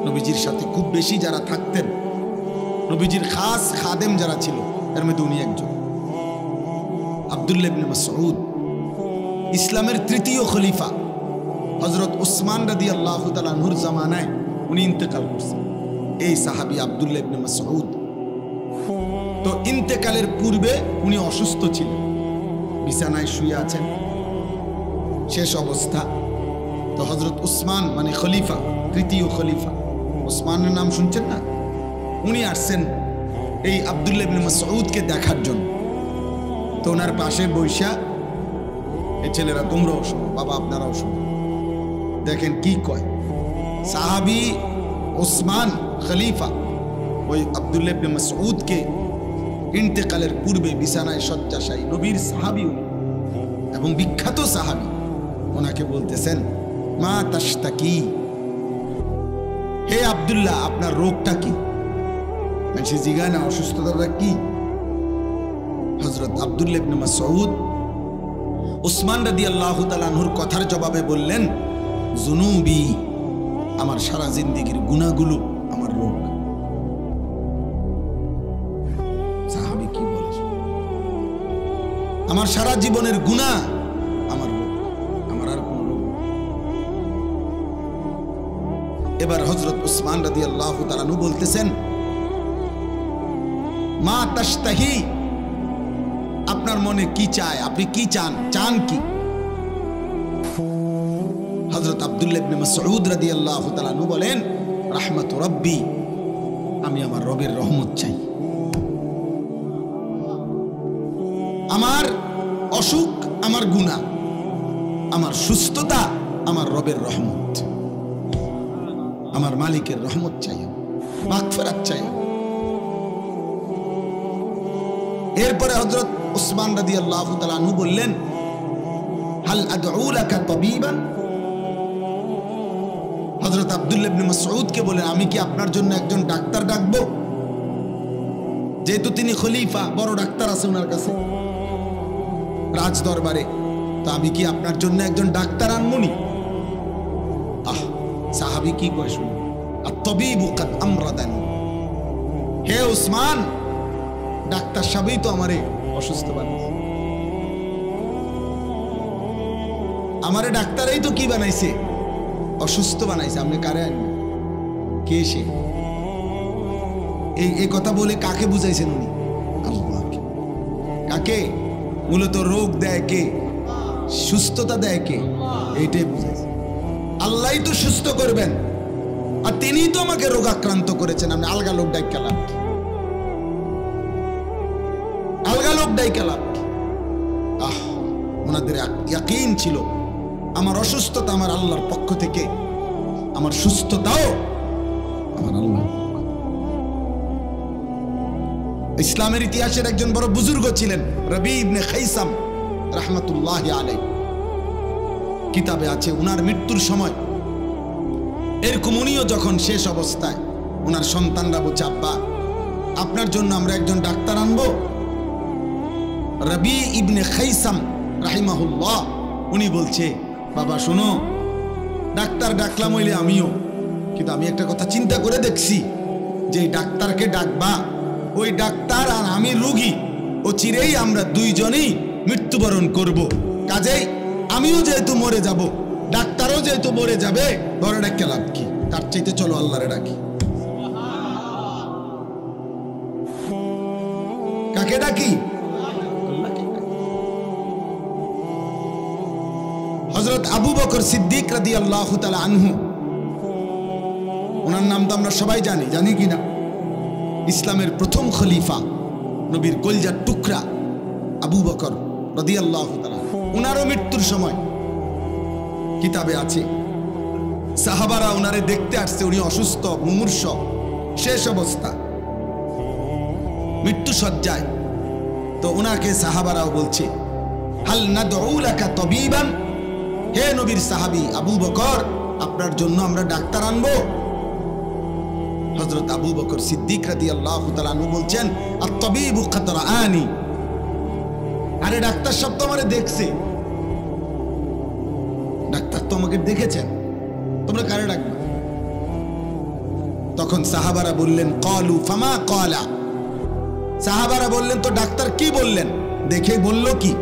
নবীজির সাথে খুব বেশি যারা থাকতেন, নবীজির খাস খাদেম যারা ছিল, এর মধ্যে উনি একজন। আব্দুল্লাহ ইবনে মাসউদ ইসলামের 3য় খলিফা হযরত উসমান রাদিয়াল্লাহু তাআলা আনহুর জামানায় উনি ইন্তেকাল করছেন। এই সাহাবী আব্দুল্লাহ ইবনে মাসউদ, তো ইন্তেকালের পূর্বে উনি অসুস্থ ছিলেন, বিছানায় শুয়ে আছেন, শেষ অবস্থা। তো হযরত উসমান মানে খলিফা, 3য় খলিফা, উসমানের নাম শুনছেন না? উনি আসছেন এই আব্দুল্লাহ ইবনে মাসউদকে দেখার জন্য। তো ওনার পাশে বৈশা, এই ছেলেরা তোমরাও শোনো, বাবা আপনারাও শোনো, দেখেন কি কয়। সাহাবী উসমান খলিফা ওই আব্দুল্লাহ ইবনে মাসউদকে ইন্তেকালের পূর্বে বিছানায় শয্যাশায়ী, নবীর সাহাবী উনি এবং বিখ্যাত সাহাবী, ওনাকে বলতেছেন, মা তাশতাকি, হে আব্দুল্লাহ আপনার রোগটা কি? সে জিজ্ঞাসা না অসুস্থতাটা কি? হযরত আব্দুল্লাহ ইবনে মাসউদ উসমান রাদিয়াল্লাহু তাআলা আনহুর কথার জবাবে বললেন, জুনুবি, আমার সারা জিন্দেগীর গুনাহগুলো আমার রোগ। সাহাবী কি বলে? আমার সারা জীবনের গুনাহ আমার রোগ, আমার আর কোনো রোগ। এবার হযরত উসমান রাদিয়াল্লাহু তাআলা আনহু বলতেছেন, মা তাশতাহি, আপনার মনে কি চায়, আপনি কি চান, চান কি? হযরত আব্দুল্লাহ ইবনে মাসউদ রাদিয়াল্লাহু তাআলা আনহু বলেন, রাহমাতু রাব্বি, আমি আমার রবের রহমত চাই। আমার অসুখ আমার গুনাহ, আমার সুস্থতা আমার রবের রহমত, আমার মালিকের রহমত চাই, মাগফিরাত চাই। এরপরে হযরত উসমান রাদিয়াল্লাহু তাআলা আনহু বললেন, হাল আদউ লাকা তাবিবান, হযরত আব্দুল্লাহ ইবনে মাসউদকে বলেন, আমি কি আপনার জন্য একজন ডাক্তার ডাকবো? যেহেতু তিনি খলিফা, বড় ডাক্তার আছে ওনার কাছে রাজ দরবারে, তো আমি কি আপনার জন্য একজন ডাক্তার আনমুনি? আহ, সাহাবী কি কয় শুনুন, আত-তাবিবু কাদ আমরাদানি, হে উসমান, ডাক্তার সাহেবই তো আমারে অসুস্থ বানাইছে, আমারে ডাক্তারই তো কি বানাইছে, অসুস্থ বানাইছে, আপনি কারে আনবেন? কে সে? এই কথা বলে কাকে বুঝাইছেন উনি? আল্লাহকে। কাকে? মূলত রোগ দেয় কে, সুস্থতা দেয় কে, এইটাই বুঝাইছে। আল্লাহই তো সুস্থ করবেন, আর তিনিই তো আমাকে রোগাক্রান্ত করেছেন। আমি আলগা লোক ডাইকালাম, আলগা লোক ডাইকালাম। ওনাদের ইয়াকিন ছিল আমার অসুস্থতা আমার আল্লাহর পক্ষ থেকে, আমার সুস্থতাও আমার আল্লাহ। ইসলামের ইতিহাসের একজন বড় বুজুর্গ ছিলেন রবি ইবনে খাইসাম রাহমাতুল্লাহি আলাইহি। কিতাবে আছে উনার মৃত্যুর সময় এরকম উনিও যখন শেষ অবস্থায়, ওনার সন্তানরা বলছে, আব্বা আপনার জন্য আমরা একজন ডাক্তার আনবো। রবি ইবনে খাইসাম রাহিমাহুল্লাহ উনি বলছে, বাবা শোনো, ডাক্তার ডাকলাম হইলে আমিও, কিন্তু আমি একটা কথা চিন্তা করে দেখছি, যে ডাক্তারকে ডাকবা, ওই ডাক্তার আর আমি রোগী, ও চিরেই আমরা দুইজনেই মৃত্যুবরণ করব। কাজেই আমিও যেহেতু মরে যাব, ডাক্তারও যেহেতু মরে যাবে, বড় ডাক্তার লাভ কি? তার চাইতে চলো আল্লাহরে ডাকি। কাকে ডাকি? হযরত আবু বকর সিদ্দিক রাদিয়াল্লাহু তাআলা আনহু, ওনার নাম তো আমরা সবাই জানি, জানি কিনা? ইসলামের প্রথম খলিফা, নবীর কলিজার টুকরা আবু বকর রাদিয়াল্লাহু তাআলা, ওনারও মৃত্যুর সময় কিতাবে আছে সাহাবারা ওনারে দেখতে আসছে, উনি অসুস্থ, মুমূর্ষ, শেষ অবস্থা, মৃত্যু সজ্জায়। তো ওনাকে সাহাবারাও বলছে, হাল নাদউ লাকা তাবিবান, হে নবীর সাহাবী আবু বকর, আপনার জন্য আমরা ডাক্তার আনবো? হযরত আবু বকর সিদ্দিক রাদিয়াল্লাহু তাআলা আনহু বলছেন, আত-তাবিবু কাদ রাআনি, আরে ডাক্তার সব তো আমারে দেখছে, ডাক্তার তো আমাকে দেখেছেন, তোমরা কারে ডাকবে? তখন সাহাবারা বললেন, ক্বালু ফামা ক্বালা, সাহাবারা বললেন, তো ডাক্তার কি বললেন? দেখে বলল কি?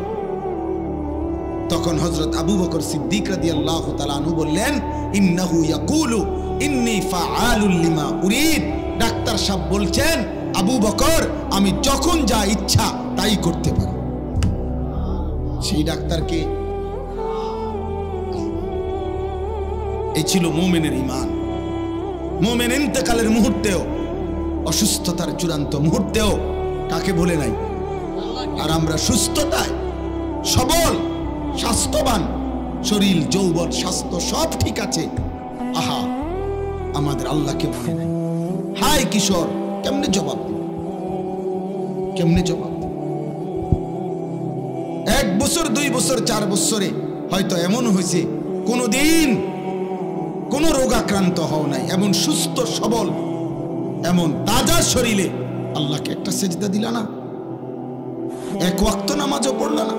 তখন হযরত আবু বকর সিদ্দিক রাদিয়াল্লাহু তাআলা আনহু বললেন, ইন্নাহু ইয়াকুলু ইন্নী ফাআলুল লিমা উরিদ, ডাক্তার সাহেব বলছেন, আবু বকর আমি যখন যা ইচ্ছা তাই করতে পারি। সেই ডাক্তারকে, এই ছিল মুমিনের ঈমান। মুমিন ইন্তেকালের মুহূর্তেও, অসুস্থতার চূড়ান্ত মুহূর্তেও কাকে বলে নাই? আর আমরা সুস্থতায় সবল, স্বাস্থ্যবান, শরীর যৌবন স্বাস্থ্য সব ঠিক আছে, আহা আমাদের আল্লাহকে বলে নাই। হায় কিশোর, কেমনে জবাব দেব? কেমনে জবাব দেব? 1 বছর 2 বছর 4 বছরে হয়তো এমন হয়েছে কোনোদিন কোন রোগাক্রান্ত হও নাই, এমন সুস্থ সবল, এমন তাজা শরীরে আল্লাহকে একটা সেজদা দিলা না, এক ওয়াক্ত নামাজও পড়লা না,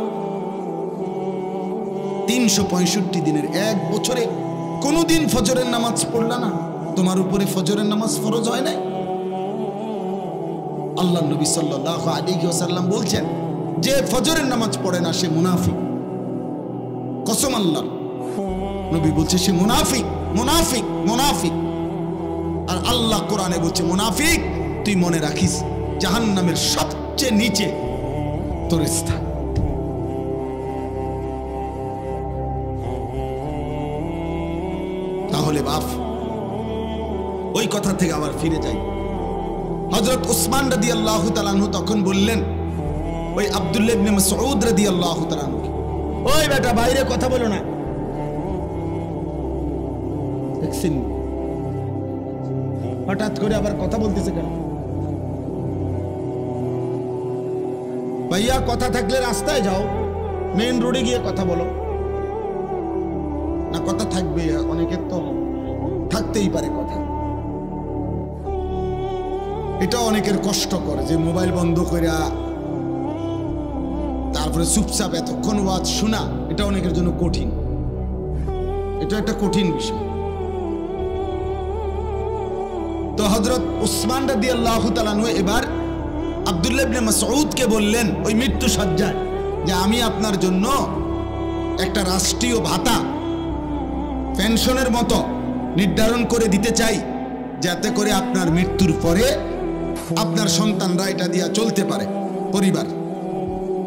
365 দিনের 1 বছরে কোনোদিন ফজরের নামাজ পড়লা না, তোমার উপরে ফজরের নামাজ ফরজ হয় নাই? আল্লাহ নবী সাল্লাল্লাহু আলাইহি ওয়াসাল্লাম বলছেন, যে ফজরের নামাজ পড়ে না সে মুনাফিক। কসম আল্লাহ, নবী বলছে সে মুনাফিক, মুনাফিক, মুনাফিক। আর আল্লাহ কোরআনে বলছে, মুনাফিক তুই মনে রাখিস জাহান্নামের সবচেয়ে নিচে তোর স্থান। তাহলে বাপ, ওই কথা থেকে আবার ফিরে যাই। হযরত উসমান রাদিয়াল্লাহু তাআলা আনহু তখন বললেন ওই আব্দুল্লাহ ইবনে মাসউদ রাদিয়াল্লাহু তাআলা আনহুকে, ওই বেটা বাইরে কথা বলো না। দেখছেন হঠাৎ করে আবার কথা বলতেছে কেন? ভাইয়া কথা থাকলে রাস্তায় যাও, মেইন রোডে গিয়ে কথা বলো না। কথা থাকবে, অনেকের তো থাকতেই পারে কথা, এটা অনেকের কষ্ট করে যে মোবাইল বন্ধ করে তারপরে চুপচাপ এতক্ষণ ওয়াজ শোনা, এটা অনেকের জন্য কঠিন, এটা একটা কঠিন বিষয়। তো হযরত উসমান রাদিয়াল্লাহু তাআলা আনহু এবার আব্দুল্লাহ ইবনে মাসউদকে বললেন ওই মৃত্যু সজ্জায়, যে আমি আপনার জন্য একটা রাষ্ট্রীয় ভাতা পেনশনের মতো নির্ধারণ করে দিতে চাই, যাতে করে আপনার মৃত্যুর পরে আপনার সন্তানরা এটা দিয়া চলতে পারে পরিবার।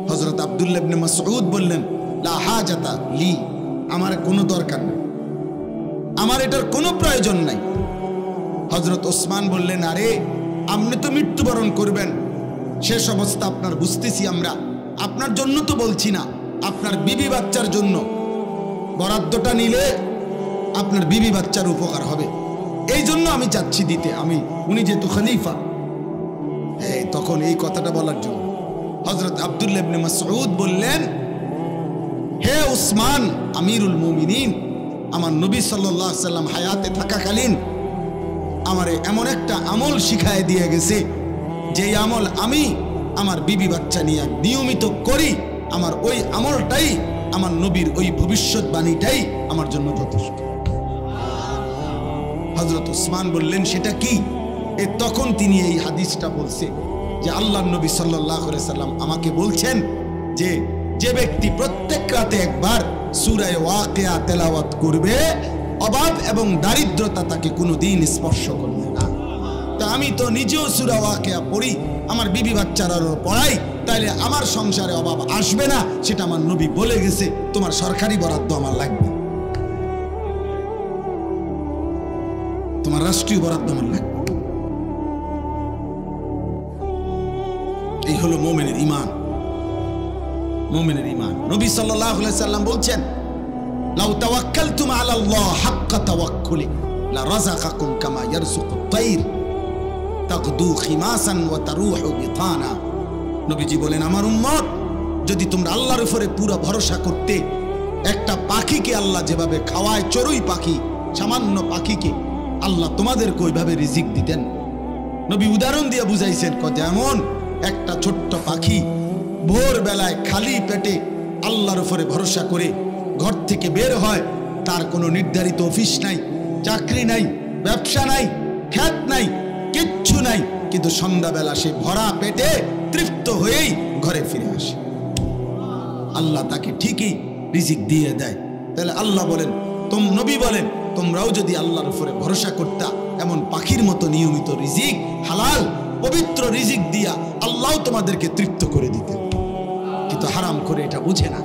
হযরত আব্দুল্লাহ ইবনে মাসউদ বললেন, লা হাজাতা লি, আমার কোনো দরকার নেই, আমার এটার কোনো প্রয়োজন নাই। হযরত ওসমান বললেন, আরে আপনি তো মৃত্যুবরণ করবেন, শেষ অবস্থা আপনার বুঝতেছি আমরা, আপনার জন্য তো বলছি না, আপনার বিবি বাচ্চার জন্য বরাদ্দটা নিলে আপনার বিবি বাচ্চার উপকার হবে, এই জন্য আমি চাচ্ছি দিতে, উনি যেহেতু খলিফা। তখন এই কথাটা বলার জন্য হযরত আব্দুল্লাহ ইবনে মাসউদ বললেন, হে উসমান আমিরুল মুমিনিন, আমার নবী সাল্লাল্লাহু আলাইহি সাল্লাম হায়াতে থাকাকালীন আমারে এমন একটা আমল শিখায় দিয়ে গেছে, যেই আমল আমি আমার বিবি বাচ্চা নিয়ে নিয়মিত করি, আমার ওই আমলটাই, আমার নবীর ওই ভবিষ্যৎবাণীটাই আমার জন্য যথেষ্ট। হযরত উসমান বললেন, সেটা কি? তখন তিনি এই হাদিসটা বলছে যে আল্লাহর নবী সাল্লাল্লাহু আলাইহি সাল্লাম আমাকে বলছেন যে যে ব্যক্তি প্রত্যেক রাতে একবার সূরা ওয়াকিয়া তেলাওয়াত করবে, অভাব এবং দারিদ্রতা তাকে কোনোদিন স্পর্শ করবে না। তা আমি তো নিজেও সূরা ওয়াকিয়া পড়ি, আমার বিবি বাচ্চারাও পড়াই, তাইলে আমার সংসারে অভাব আসবে না, সেটা আমার নবী বলে গেছে, তোমার সরকারি বরাদ্দ আমার লাগবে, তোমার রাষ্ট্রীয় বরাদ্দ আমার লাগবে। এই হলো মুমিনের ঈমান। মুমিনের ঈমান। নবী সাল্লাল্লাহু আলাইহি সাল্লাম বলছেন, লাউ তাওয়াক্কালতুম আলাল্লাহ হাক্কা তাওয়াক্কুলি লা রাযাকাকুম কামা ইয়ারযুকুত তাইর তাগদু খিমাসান ওয়া তারুহু বিতানা। নবীজি বলেন, আমার উম্মত, যদি তোমরা আল্লাহর উপরে পুরো ভরসা করতে, একটা পাখিকে আল্লাহ যেভাবে খাওয়ায়, চড়ুই পাখি, সামান্য পাখিকে আল্লাহ তোমাদেরকে ওইভাবে রিজিক দিতেন। নবী উদাহরণ দিয়ে বুঝাইছেন, যেমন একটা ছোট্ট পাখি ভোরবেলায় খালি পেটে আল্লাহর উপরে ভরসা করে ঘর থেকে বের হয়, তার কোনো নির্ধারিত অফিস নাই, চাকরি নাই, ব্যবসা নাই, খ্যাত নাই, কিচ্ছু নাই, কিন্তু সন্ধ্যাবেলা সে ভরা পেটে তৃপ্ত হয়েই ঘরে ফিরে আসে, আল্লাহ তাকে ঠিকই রিজিক দিয়ে দেয়। তাহলে আল্লাহ বলেন, নবী বলেন, তোমরাও যদি আল্লাহর উপরে ভরসা করতা, এমন পাখির মতো নিয়মিত রিজিক, হালাল পবিত্র রিজিক দিয়া আল্লাহ তোমাদেরকে তৃপ্ত করে দিতেন। কিন্তু হারাম করে এটা বুঝে না,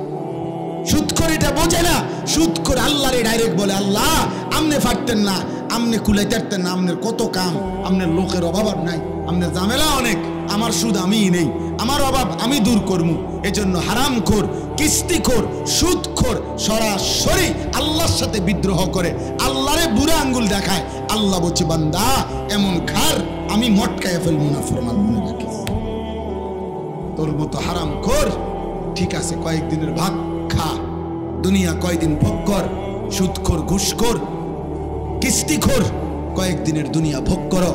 সুদ করে এটা বোঝে না। সুদ করে আল্লাহরে ডাইরেক্ট বলে, আল্লাহ আমনে পারতেন না, আমনে কুলাইতে পারতেন না, আমনের কত কাম, আমনের লোকের অভাব আর নাই, আমনের ঝামেলা অনেক, আমার সুদ আমিই নেই, আমার অভাব আমি দূর করবো। এজন্য হারামখোর, কিস্তিখোর, সুদখোর সরাসরি আল্লাহর সাথে বিদ্রোহ করে, আল্লাহরে বুড়া আঙ্গুল দেখায়। আল্লাহ বলছে, বান্দা এমন খার আমি মটকায় ফেলবো না, ফরমান মনে রাখিস। তোর মতো হারামখোর ঠিক আছে, কয়েকদিনের ভাত খা, দুনিয়া কয়দিন ভোগ কর। সুদখোর, ঘুষখোর, কিস্তিখোর কয়েকদিনের দুনিয়া ভোগ করো,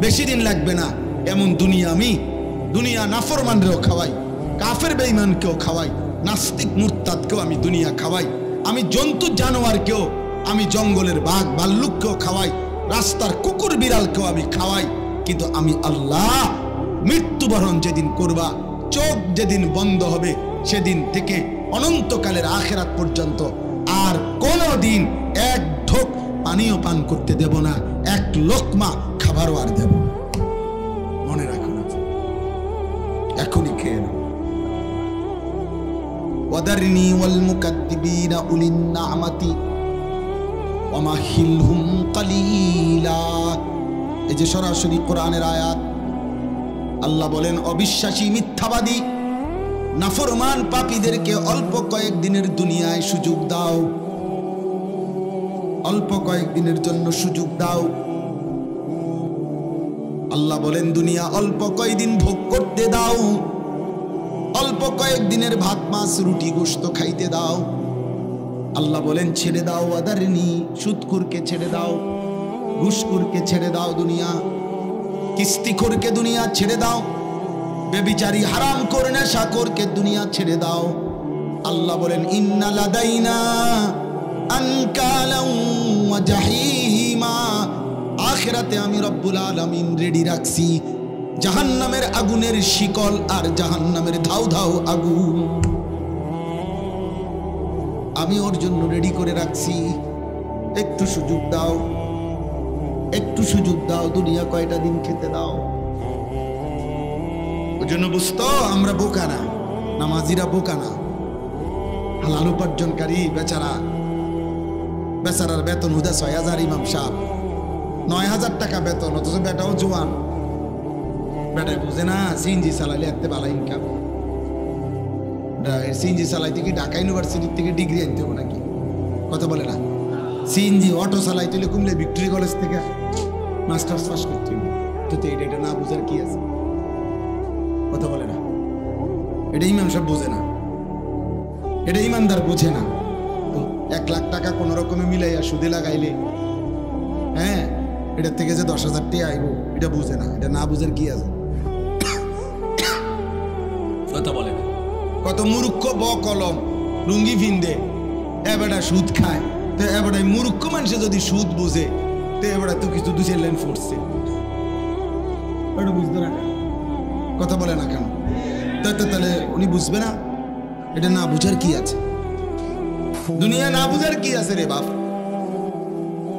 বেশি দিন লাগবে না। এমন দুনিয়া আমি দুনিয়া নাফরমানরেও খাওয়াই, কাফের বেঈমানকেও খাওয়াই, নাস্তিক মুরতাদকেও আমি দুনিয়া খাওয়াই, আমি জন্তু জানোয়ারকেও, আমি জঙ্গলের বাঘ ভাল্লুককেও খাওয়াই, রাস্তার কুকুর বিড়ালকেও আমি খাওয়াই। কিন্তু আমি আল্লাহ মৃত্যুবরণ যেদিন করবা, চোখ যেদিন বন্ধ হবে, সেদিন থেকে অনন্তকালের আখিরাত পর্যন্ত আর কোনো দিন এক ঢোক পানিও পান করতে দেব না, এক লোকমা খাবারও আর দেব। মনে রাখুন, এখনই খেয়ে নাও। ওয়াদারনি ওয়াল মুকাদ্দিবিনা উলিন না'মাতি ওয়া মাহিলহুম কালিলা। এই যে সরাসরি কোরআনের আয়াত, আল্লাহ বলেন, অবিশ্বাসী, মিথ্যাবাদী, নাফরমান পাপীদেরকে অল্প কয়েকদিনের দুনিয়ায় সুযোগ দাও, অল্প কয়েকদিনের জন্য সুযোগ দাও। আল্লাহ বলেন, দুনিয়া অল্প কয়েকদিন ভোগ করতে দাও, অল্প কয়েকদিনের ভাত মাছ রুটি গোশত খাইতে দাও। আল্লাহ বলেন, ছেড়ে দাও ওয়াদারনি, সুদখোরকে ছেড়ে দাও, ঘুষখোরকে ছেড়ে দাও, দুনিয়া কিস্তিখোরকে দুনিয়া ছেড়ে দাও, বেবিচারী হারামখোর নেশাখোরকে দুনিয়া ছেড়ে দাও। আল্লাহ বলেন, ইন্না লাদাইনা আনকালাও ওয়া জাহিমা, আখিরাতে আমি রব্বুল আলামিন রেডি রাখছি জাহান্নামের আগুনের শিকল আর জাহান্নামের ধাউ ধাউ আগুন, আমি ওর জন্য রেডি করে রাখছি। একটু সুযোগ দাও, একটু সুযোগ দাও, দুনিয়া কয়টা দিন খেতে দাও। ওই জন্য বুঝতো আমরা বোকা না, নামাজিরা বোকা না, হালাল উপার্জনকারী বেচারা বেচারার বেতন হুদা 6,000, ইমাম সাহেব 9,000 টাকা বেতন, অথচ বেটাও জোয়ান। বেটায় বুঝে না সিএনজি চালাইলে এত ভালো ইনকাম। সিএনজি চালাইতে কি ঢাকা ইউনিভার্সিটি থেকে ডিগ্রি আনতে হবে নাকি? কথা বলে না। সিএনজি অটো চালাইতে হলে কুমিল্লা ভিক্টোরি কলেজ থেকে মাস্টার্স পাস করতে হবে। তো এটা না বুঝার কি আছে? কথা বলে না। এটা ইমাম সাহেব বোঝে না, এটা ইমানদার বোঝে না। তো 1 লাখ টাকা কোন রকমে মিলাইয়া সুদে লাগাইলে হ্যাঁ এটার থেকে যে 10,000 টাকা আইব এটা বুঝে না। এটা না বুঝার কি আছে? কথা বলে না। কত মূর্খ কলম লুঙ্গি ফিন্দে এবারে সুদ খায়। তো এবারে মূর্খ মানুষে যদি সুদ বুঝে তো এবারে তো কিছু 2-4 লাইন পড়ছে, এটা বুঝতে না। কথা বলে না কেন? তাহলে উনি বুঝবে না? এটা না বুঝার কি আছে? দুনিয়া না বুঝার কি আছে রে বাপ?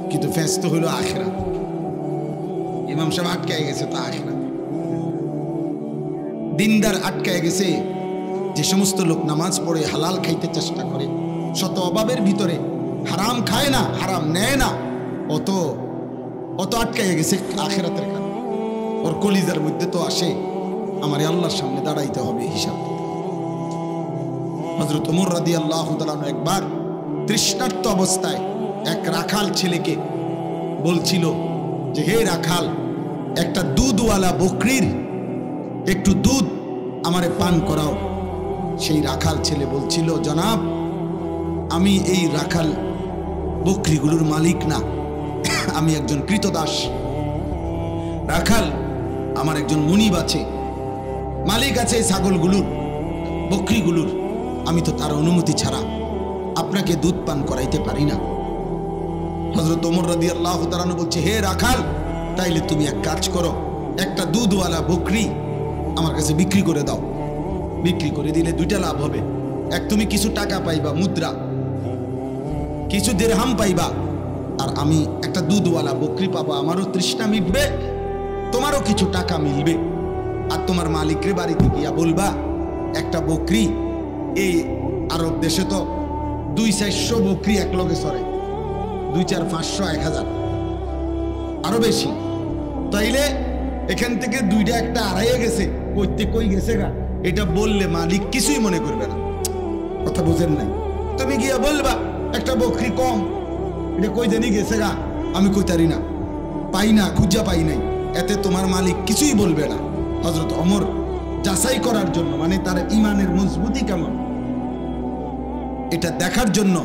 কিন্তু ফেস তো হলো আখিরাত। ইমাম সাহেব আটকায় গেছে তো আখিরাত। দিনদার আটকায় গেছে। যে সমস্ত লোক নামাজ পড়ে হালাল খাইতে চেষ্টা করে, শত অভাবের ভিতরে হারাম খায় না, হারাম নেয় না, অত আটকায় গেছে আখিরাতের কারণে। ওর কলিজার মধ্যে তো আসে আমার আল্লাহর সামনে দাঁড়াইতে হবে, হিসাব দিতে হবে। হযরত ওমর রাদিয়াল্লাহু তাআলা একবার তৃষ্ণার্ত অবস্থায় এক রাখাল ছেলেকে বলছিল যে হে রাখাল, একটা দুধওয়ালা বকরির একটু দুধ আমারে পান করাও। সেই রাখাল ছেলে বলছিল, জনাব আমি এই রাখাল বকরিগুলোর মালিক না, আমি একজন কৃতদাস। রাখাল আমার একজন মুনিব আছে, মালিক আছে এই ছাগলগুলোর, বকরিগুলোর। আমি তো তার অনুমতি ছাড়া আপনাকে দুধ পান করাইতে পারি না। হযরত ওমর রাদিয়াল্লাহু তাআলা বলছে, হে রাখাল, তাইলে তুমি এক কাজ করো, একটা দুধওয়ালা বকরি আমার কাছে বিক্রি করে দাও। বিক্রি করে দিলে 2টা লাভ হবে। এক, তুমি কিছু টাকা পাইবা, মুদ্রা, কিছু দিরহাম পাইবা, আর আমি একটা দুধওয়ালা বকরি পাবো। আমারও তৃষ্ণা মিটবে, তোমারও কিছু টাকা মিলবে। আর তোমার মালিকরে বাড়িতে গিয়া বলবা, একটা বকরি, এই আরব দেশে তো 200-400 বকরি এক লগে চড়ে, 2-4-500 1000 আরো বেশি। তাইলে এখান থেকে 2টা একটা আড়াইয়ে গেছে, কইতে কই গেছে গা, এটা বললে মালিক কিছুই মনে করবে না। কথা বুঝেন নাই? তুমি গিয়া বলবা একটা বকরি কম, এটা কই জানি গেছে গা, আমি কইতারি না, পাই না, খুঁজা পাই নাই, এতে তোমার মালিক কিছুই বলবে না। হযরত ওমর যাচাই করার জন্য, মানে তার ইমানের মজবুতি কেমন এটা দেখার জন্য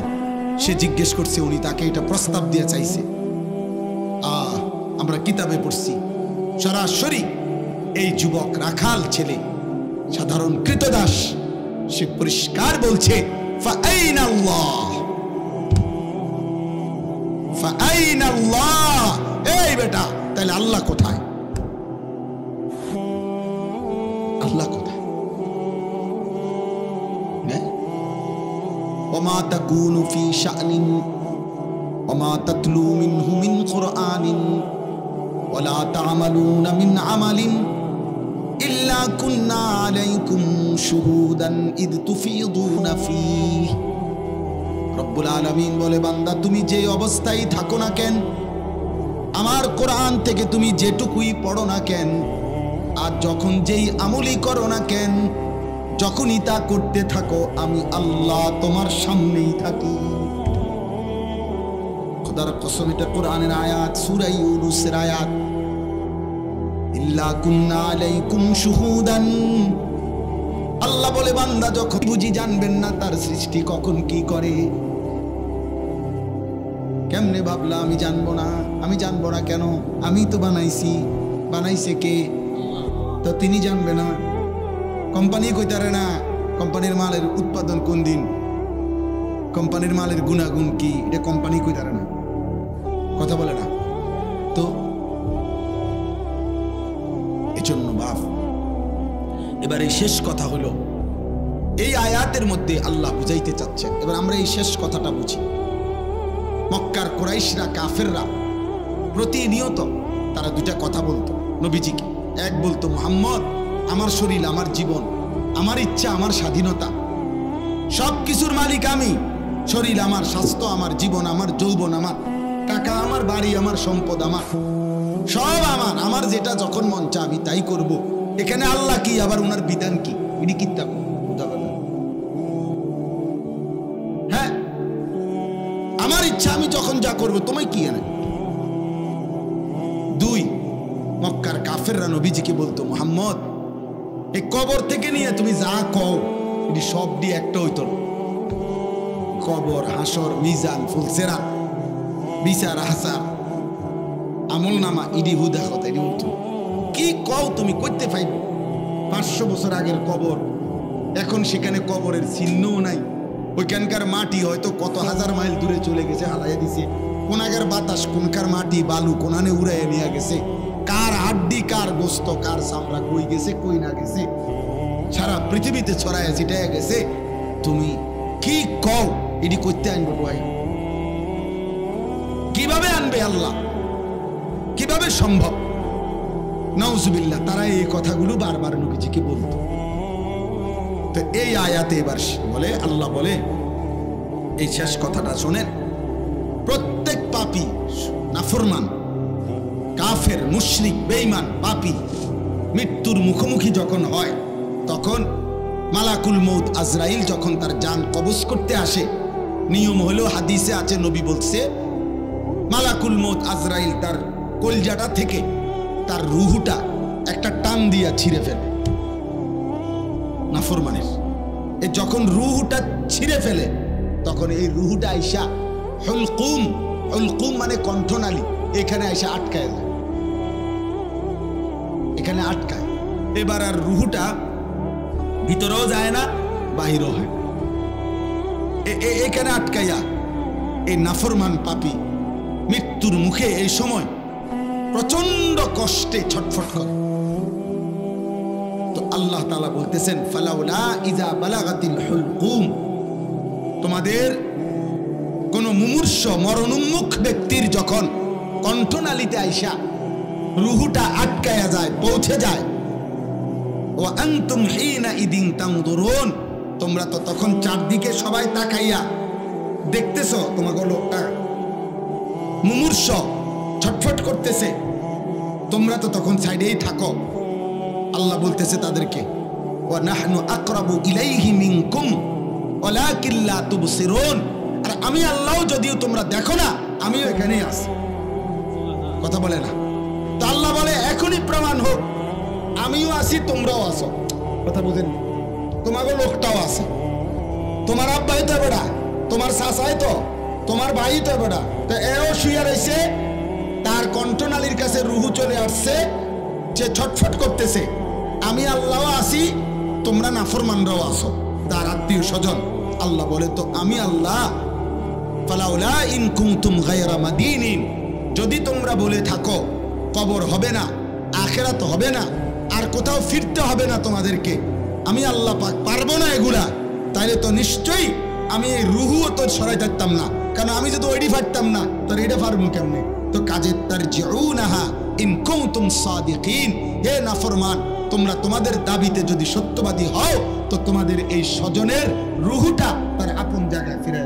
সে জিজ্ঞেস করছে, উনি তাকে এটা প্রস্তাব দিয়ে চাইছে। আমরা কিতাবে পড়ছি সরাসরি এই যুবক রাখাল ছেলে, সাধারণ কৃতদাস, সে পরিষ্কার বলছে, ফাআইনাল্লাহ, ফাআইনাল্লাহ। এই বেটা, তাহলে আল্লাহ কোথায়? আল্লাহ কোথায়? ওমা তাকুনু ফি শা'নিন ওমা তাতলু মিনহু মিন কুরআনিন ওয়ালা তা'মালুনা মিন আমালিন ইল্লা কুন্না আলাইকুম শুহুদান ইদ তুফিদুনা ফীহি। রব্বুল আলামিন বলে, বান্দা তুমি যে অবস্থায় থাকো না কেন, আমার কোরআন থেকে তুমি যেটুকুই পড়ো না কেন, আর যখন যেই আমলই করো না কেন, যখনই তা করতে থাকো, আমি আল্লাহ তোমার সামনেই থাকি। খোদার কসম, এটা কোরআনের আয়াত, সূরা ইউনূসের আয়াত। ইল্লা কুন্না আলাইকুম শুহুদান। আল্লাহ বলে, বান্দা যখন বুঝি জানবেন না তার সৃষ্টি কখন কি করে। কেমনে ভাবলা আমি জানবো না? আমি জানবো না কেন? আমি তো বানাইছি। বানাইছে কে? তো তিনি জানবে না? কোম্পানি কইতারে না কোম্পানির মালের উৎপাদন কোন দিন, কোম্পানির মালের গুণাগুণ কি, এটা কোম্পানি কইতারে না। কথা বলে না তো। এজন্য বাপ, এবার এই শেষ কথা হলো, এই আয়াতের মধ্যে আল্লাহ বুঝাইতে চাচ্ছেন। এবার আমরা এই শেষ কথাটা বুঝি। মক্কার কুরাইশরা, কাফেররা প্রতিনিয়ত তারা 2টা কথা বলতো নবীজিকে। এক বলতো, মুহাম্মদ আমার শরীর, আমার জীবন, আমার ইচ্ছা, আমার স্বাধীনতা, সব কিছুর মালিক আমি, শরীর আমার, স্বাস্থ্য আমার, জীবন আমার, যৌবন আমার, টাকা আমার, বাড়ি আমার, সম্পদ আমার, সব আমার। আমার যেটা যখন মন চায় আমি তাই করব। এখানে আল্লাহ কি, আবার ওনার বিধান কি, ইনি কি তা হ্যাঁ, আমার ইচ্ছা আমি যখন যা করব, তোমায় কি এনে। দুই, মক্কার কাফেররা নবীজিকে বলতো, মুহাম্মদ এই কবর থেকে নিয়ে তুমি যা কও এটি সব দিয়ে একটা হইতো। কবর, হাসর, মিজান, ফুলসেরা, বিচার, হাসার, আমল নামা, ইডি হুদা কথা এটি উঠতো। কি কও তুমি করতে পাইব? 500 বছর আগের কবর, এখন সেখানে কবরের চিহ্নও নাই। ওইখানকার মাটি হয়তো কত হাজার মাইল দূরে চলে গেছে, হালাইয়া দিছে। কোনাকার বাতাস, কোনকার মাটি, বালু কোনানে উড়াইয়া নিয়ে গেছে। কার হাড্ডি, কার গোস্ত, কার চামড়া কই গেছে, কই না গেছে, সারা পৃথিবীতে ছড়াইয়া ছিটাইয়া গেছে। তুমি কি কও এটি করতে আনবো ভাই? কিভাবে আনবে আল্লাহ? কিভাবে সম্ভব? নাউজুবিল্লাহ। তারা এই কথাগুলো বারবার নবীজিকে বলতো। তো এই আয়াতে এবার বলে, আল্লাহ বলে, এই শেষ কথাটা শোনেন, প্রত্যেক পাপী, নাফরমান, কাফের, মুশরিক, বেঈমান, পাপী মৃত্যুর মুখোমুখি যখন হয়, তখন মালাকুল মউত আজরাইল যখন তার জান কবজ করতে আসে, নিয়ম হলো, হাদিসে আছে, নবী বলছে, মালাকুল মউত আজরাইল তার কলজাটা থেকে তার রুহুটা একটা টান দিয়া ছিঁড়ে ফেলে। নাফরমানের এ যখন রুহুটা ছিঁড়ে ফেলে, তখন এই রুহুটা আইসা হুলকুম, হুলকুম মানে কণ্ঠনালী, এখানে আইসা আটকায় যায়, এখানে আটকায়। এবার আর রুহুটা ভিতরেও যায় না, বাহিরও হয়, এখানে আটকাইয়া এই নাফরমান পাপী মৃত্যুর মুখে এই সময় প্রচন্ড কষ্টে ছটফট করে। তো আল্লাহ তাআলা বলতেছেন, ফালাউলা ইজা বালাগাতিল হুলকুম, তোমাদের কোন মুমূর্ষ, মরণোন্মুখ ব্যক্তির যখন কণ্ঠনালীতে আইসা রুহুটা আটকায়া যায়, পৌঁছে যায়, ওয়া আনতুম হিনা ইদিন তানদুরুন, তোমরা তো তখন চারদিকে সবাই তাকাইয়া দেখতেছো, তোমাকে লোকটা মুমূর্ষ ছটফট করতেছে, তোমরা তো তখন সাইডেই থাকো। আল্লাহ বলতেছে তাদেরকে, ওয়া নাহনু আকরাবু ইলাইহি মিনকুম ওয়ালাকিন লা তুবসিরুন, আর আমি আল্লাহ যদিও তোমরা দেখো না, আমিও এখানেই আছি। কথা বলে না তো? আল্লাহ বলে, এখনই প্রমাণ হোক আমিও আছি, তোমরাও আছো। কথা বুঝেন? তোমাকে লোকটাও আছে, তোমার আব্বাই তো বেড়া, তোমার চাচাই তো, তোমার ভাই তো বেড়া, তো এও শুয়ে রয়েছে, তার কণ্ঠনালীর কাছে রুহু চলে আসছে, সে ছটফট করতেছে। আমি আল্লাহ আছি, তোমরা নাফরমানরাও আছো, তার আত্মীয় স্বজন। আল্লাহ বলে, তো আমি আল্লাহ, ফালাউলা ইন কুনতুম গায়রা মাদিনিন, যদি তোমরা বলে থাকো কবর হবে না, আখিরাত হবে না, আর কোথাও ফিরতে হবে না তোমাদেরকে, আমি আল্লাহ পাক পারবো না এগুলা, তাইলে তো নিশ্চয়ই আমি এই রুহুও তো সরাই থাকতাম না। কারণ আমি যদি ওইডি ফাটতাম না, তোর এটা পারবো কেমনে? তো কাজে তারজিউনাহা ইন কুনতুম সাদিকিন, হে নাফরমান, তোমরা তোমাদের দাবিতে যদি সত্যবাদী হও, তো তোমাদের এই স্বজনের রুহুটা তার আপন জায়গায় ফিরে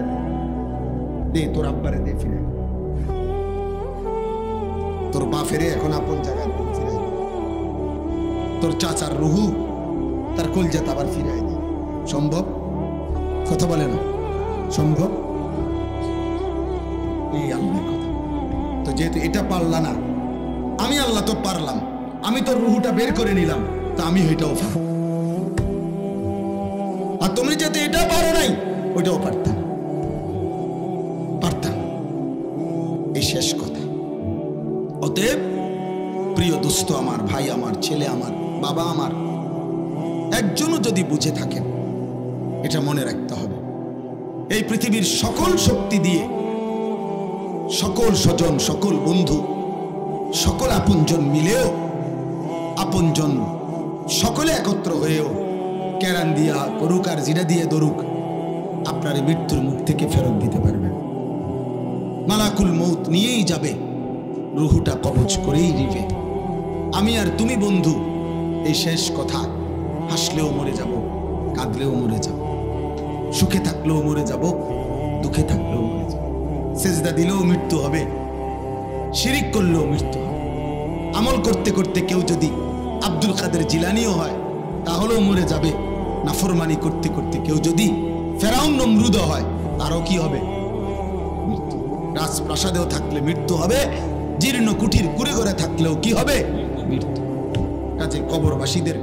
দে, তোর আব্বারে দে, ফিরে তোর বাপেরে এখন আপন জায়গায় ফিরে, তোর চাচার রুহু তার কলজাত আবার ফিরে দে। সম্ভব? কথা বলে না? সম্ভব? এই আল্লাহর কথা। তো যেহেতু এটা পারলা না, আমি আল্লাহ তো পারলাম, আমি তোর রুহুটা বের করে নিলাম, তা আমি ওইটাও পারবো। আর তুমি যেহেতু এটা পারো নাই, ওইটাও পারতাম, পারতাম। এই শেষ কথা। অতএব প্রিয় দোস্ত আমার, ভাই আমার, ছেলে আমার, বাবা আমার, একজনও যদি বুঝে থাকেন, এটা মনে রাখতে হবে, এই পৃথিবীর সকল শক্তি দিয়ে, সকল স্বজন, সকল বন্ধু, সকল আপনজন মিলেও, আপনজন সকলে একত্র হয়েও কেরান দিয়া করুক আর জিরা দিয়ে দরুক, আপনার মৃত্যুর মুখ থেকে ফেরত দিতে পারবেন। মালাকুল মউত নিয়েই যাবে, রুহুটা কবজ করেই নিবে। আমি আর তুমি বন্ধু, এই শেষ কথা, হাসলেও মরে যাব, কাঁদলেও মরে যাব, সুখে থাকলেও মরে যাব, দুঃখে থাকলেও মরে যাবে, সেজদা দিলেও মৃত্যু হবে, শিরিক করলেও মৃত্যু হবে। আমল করতে করতে কেউ যদি আব্দুল কাদের জিলানিও হয় তাহলেও মরে যাবে। নাফরমানি করতে করতে কেউ যদি ফেরাউন নমরুদ হয় তারও কি হবে? মৃত্যু। রাজপ্রাসাদেও থাকলে মৃত্যু হবে, জীর্ণ কুঠির কুড়ে ঘরে থাকলেও কি হবে? মৃত্যু। কাজে কবরবাসীদের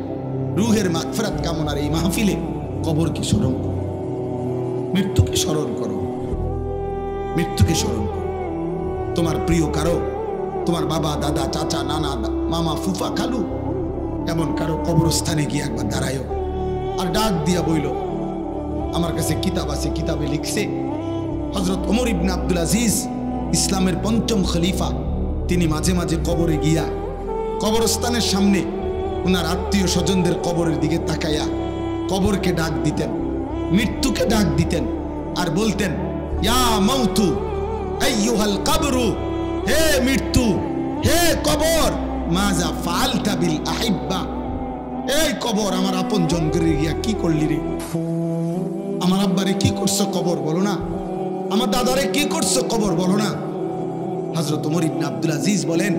রুহের মাগফিরাত কামনার এই মাহফিলে কবরকে স্মরণ করো, মৃত্যুকে স্মরণ করো, মৃত্যুকে স্মরণ করো। তোমার প্রিয় কারো, তোমার বাবা, দাদা, চাচা, নানা, মামা, ফুফা, খালু, এমন কারো কবরস্থানে গিয়ে একবার দাঁড়ায়ও আর ডাক দিয়া বইল। আমার কাছে কিতাব আছে, কিতাবে লিখছে হযরত ওমর ইবনে আব্দুল আজিজ, ইসলামের পঞ্চম খলিফা, তিনি মাঝে মাঝে কবরে গিয়া কবরস্থানের সামনে ওনার আত্মীয় স্বজনদের কবরের দিকে তাকাইয়া কবরকে ডাক দিতেন, মৃত্যুকে ডাক দিতেন আর বলতেন, ইয়া মাউতু আইয়ুহাল কবরু, হে মৃত্যু, হে কবর, মাজা ফাআলতা বিল আহিব্বা, এই কবর আমার আপন জন করে গিয়া কি করলি রে? আমার আব্বারে কি করছো কবর বলো না, আমার দাদারে কি করছো কবর বলো না। হযরত ওমর ইবনে আব্দুল আজিজ বলেন,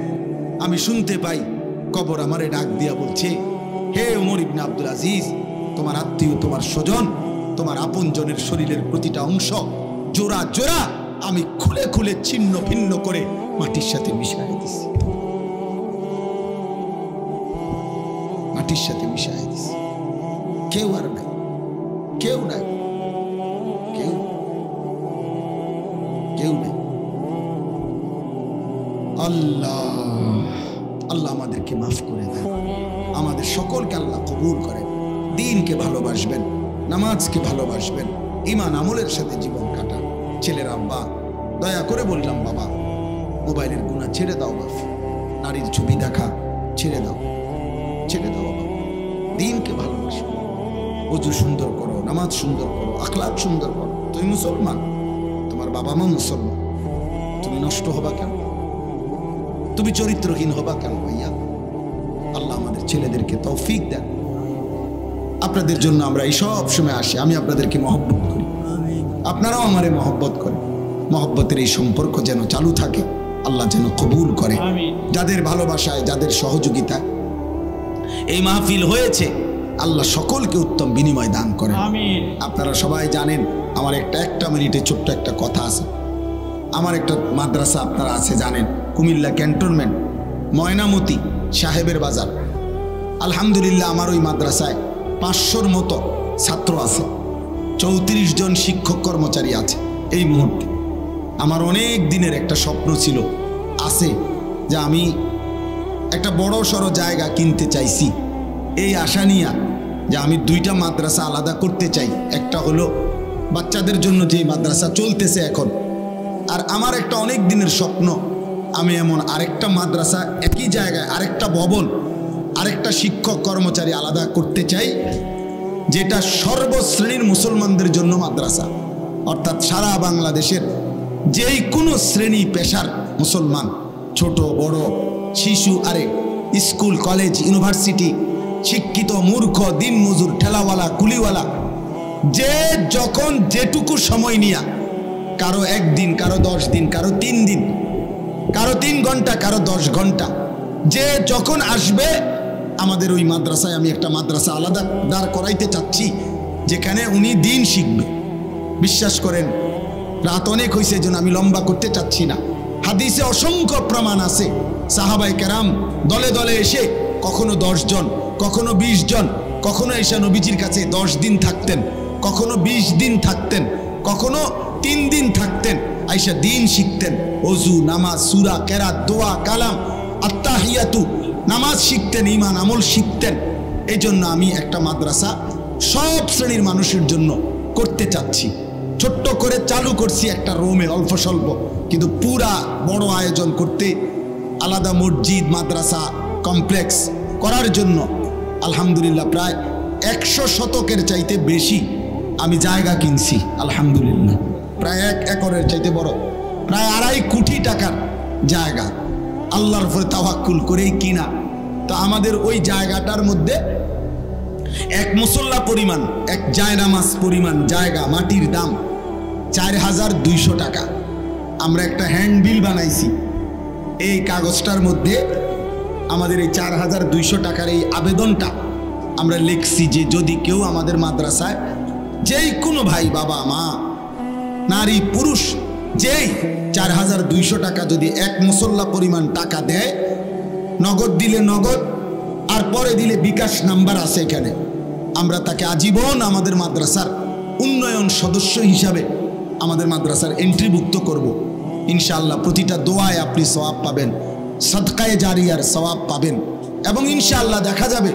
আমি শুনতে পাই কবর আমারে ডাক দিয়া বলছে, হে ওমর ইবনে আব্দুল আজিজ, তোমার আত্মীয়, তোমার স্বজন, তোমার আপন জনের শরীরের প্রতিটা অংশ জোড়া জোড়া আমি খুলে খুলে ছিন্ন ভিন্ন করে মাটির সাথে মিশাই দিছি, মাটির সাথে মিশাই দিছি। কেউ আর নাই, কেউ নাই, কেউ কেউ নাই। আল্লাহ আল্লাহ আমাদেরকে মাফ করে দেন, আমাদের সকলকে আল্লাহ কবুল করেন, দ্বীনকে ভালোবাসবেন, নামাজকে ভালোবাসবেন, ঈমান আমলের সাথে জীবন কাটান। ছেলের আব্বা, দয়া করে বললাম বাবা, মোবাইলের গুনাহ ছেড়ে দাও বাবা, নারীর ছবি দেখা ছেড়ে দাও, ছেড়ে দাও বাবা, দ্বীনকে ভালোবাসো, ওযু সুন্দর করো, নামাজ সুন্দর করো, আখলাক সুন্দর করো। তুমি মুসলমান, তোমার বাবা মা মুসলমান, তুমি নষ্ট হবা কেন? তুমি চরিত্রহীন হবা কেন ভাইয়া? আল্লাহ আমাদের ছেলেদেরকে তৌফিক দেন। আপনাদের জন্য আমরা এই সব সময় আসি, আমি আপনাদেরকে মহব্বত করি, আপনারাও আমারে মহব্বত করেন। মহব্বতের এই সম্পর্ক যেন চালু থাকে, আল্লাহ যেন কবুল করে। যাদের ভালোবাসায়, যাদের সহযোগিতা এই মাহফিল হয়েছে, আল্লাহ সকলকে উত্তম বিনিময় দান করেন। আপনারা সবাই জানেন, আমার একটা মিনিটে ছোট্ট একটা কথা আছে। আমার একটা মাদ্রাসা আপনারা আছে জানেন, কুমিল্লা ক্যান্টনমেন্ট, ময়নামতি সাহেবের বাজার। আলহামদুলিল্লাহ আমার ওই মাদ্রাসায় 500-র মতো ছাত্র আছে, 34 জন শিক্ষক কর্মচারী আছে। এই মুহূর্তে আমার অনেক দিনের একটা স্বপ্ন ছিল, আছে, যে আমি একটা বড় সড়ো জায়গা কিনতে চাইছি। এই আশা নিয়ে যে আমি 2টা মাদ্রাসা আলাদা করতে চাই। একটা হলো বাচ্চাদের জন্য যে মাদ্রাসা চলতেছে এখন, আর আমার একটা অনেক দিনের স্বপ্ন, আমি এমন আরেকটা মাদ্রাসা একই জায়গায়, আরেকটা ভবন, আরেকটা শিক্ষক কর্মচারী আলাদা করতে চাই, যেটা সর্বশ্রেণীর মুসলমানদের জন্য মাদ্রাসা। অর্থাৎ সারা বাংলাদেশের যেই কোনো শ্রেণী পেশার মুসলমান, ছোট বড়, শিশু, আরে স্কুল, কলেজ, ইউনিভার্সিটি, শিক্ষিত, মূর্খ, দিনমজুর, ঠেলাওয়ালা, কুলিওয়ালা, যে যখন যেটুকু সময় নিয়া, কারো 1 দিন, কারো 10 দিন, কারো 3 দিন, কারো 3 ঘন্টা, কারো 10 ঘন্টা, যে যখন আসবে আমাদের ওই মাদ্রাসায়, আমি একটা মাদ্রাসা আলাদা দাঁড় করাইতে চাচ্ছি, যেখানে উনি দিন শিখবে। বিশ্বাস করেন, রাত অনেক হয়েছে, যেন আমি লম্বা করতে চাচ্ছি না। হাদিসে অসংখ্য প্রমাণ আছে, সাহাবায়ে কেরাম দলে দলে এসে কখনো 10 জন, কখনো 20 জন, কখনো এসে নবীজির কাছে 10 দিন থাকতেন, কখনো 20 দিন থাকতেন, কখনো 3 দিন থাকতেন, আইসা দিন শিখতেন। ওযু, নামাজ, সূরা, কেরাত, দোয়া, কালাম, আত্তাহিয়াতু, নামাজ শিখতেন, ঈমান আমল শিখতেন। এই জন্য আমি একটা মাদ্রাসা সব শ্রেণীর মানুষের জন্য করতে চাচ্ছি। ছোট্ট করে চালু করছি একটা রুমে, অল্প স্বল্প, কিন্তু পুরা বড় আয়োজন করতে, আলাদা মসজিদ, মাদ্রাসা কমপ্লেক্স করার জন্য আলহামদুলিল্লাহ প্রায় 100 শতকের চাইতে বেশি আমি জায়গা কিনছি। আলহামদুলিল্লাহ প্রায় 1 একরের চাইতে বড়, প্রায় 2.5 কোটি টাকার জায়গা আল্লাহর উপরে তাওয়াক্কুল করেই কিনা। তো আমাদের ওই জায়গাটার মধ্যে 1 মুসল্লা পরিমাণ, 1 জায়নামাজ পরিমাণ জায়গা, মাটির দাম 4200 টাকা। আমরা একটা হ্যান্ডবিল বানাইছি, এই কাগজটার মধ্যে আমাদের এই 4200 টাকার এই আবেদনটা আমরা লিখছি যে যদি কেউ আমাদের মাদ্রাসায় যেই কোনো ভাই বাবা মা নারী পুরুষ যেই 4200 টাকা যদি এক মুসল্লা পরিমাণ টাকা দেয়, নগদ দিলে নগদ আর পরে দিলে বিকাশ নাম্বার আছে এখানে, আমরা তাকে আজীবন আমাদের মাদ্রাসার উন্নয়ন সদস্য হিসাবে আমাদের মাদ্রাসার এন্ট্রিভুক্ত করব ইনশাআল্লাহ। প্রতিটা দোয়ায় আপনি সওয়াব পাবেন, সদকায়ে জারিয়ার সওয়াব পাবেন এবং ইনশাআল্লাহ দেখা যাবে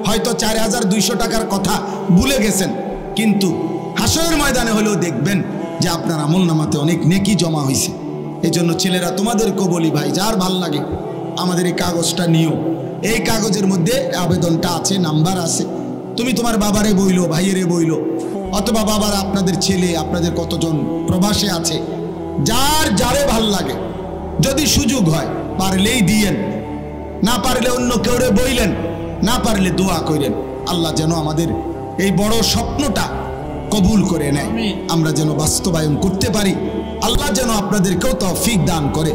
হয়তো 4200 টাকার কথা ভুলে গেছেন, কিন্তু হাসরের ময়দানে হলেও দেখবেন যে আপনার আমলনামাতে অনেক নেকি জমা হয়েছে। এই জন্য ছেলেরা তোমাদেরকেও বলি ভাই, যার ভাল লাগে আমাদের এই কাগজটা নিও। এই কাগজের মধ্যে আবেদনটা আছে, নাম্বার আছে। তুমি তোমার বাবারে বইলো, ভাইয়েরে বইলো, অথবা বাবার আপনাদের ছেলে আপনাদের কতজন প্রবাসে আছে, যার যারে ভাল লাগে, যদি সুযোগ হয় পারলেই দিয়েন, না পারলে অন্য কেউরে বইলেন, না পারলে দোয়া করেন আল্লাহ যেন আমাদের এই বড় স্বপ্নটা কবুল করে নেয়, আমরা যেন বাস্তবায়ন করতে পারি। আল্লাহ যেন আপনাদেরকেও তৌফিক দান করে।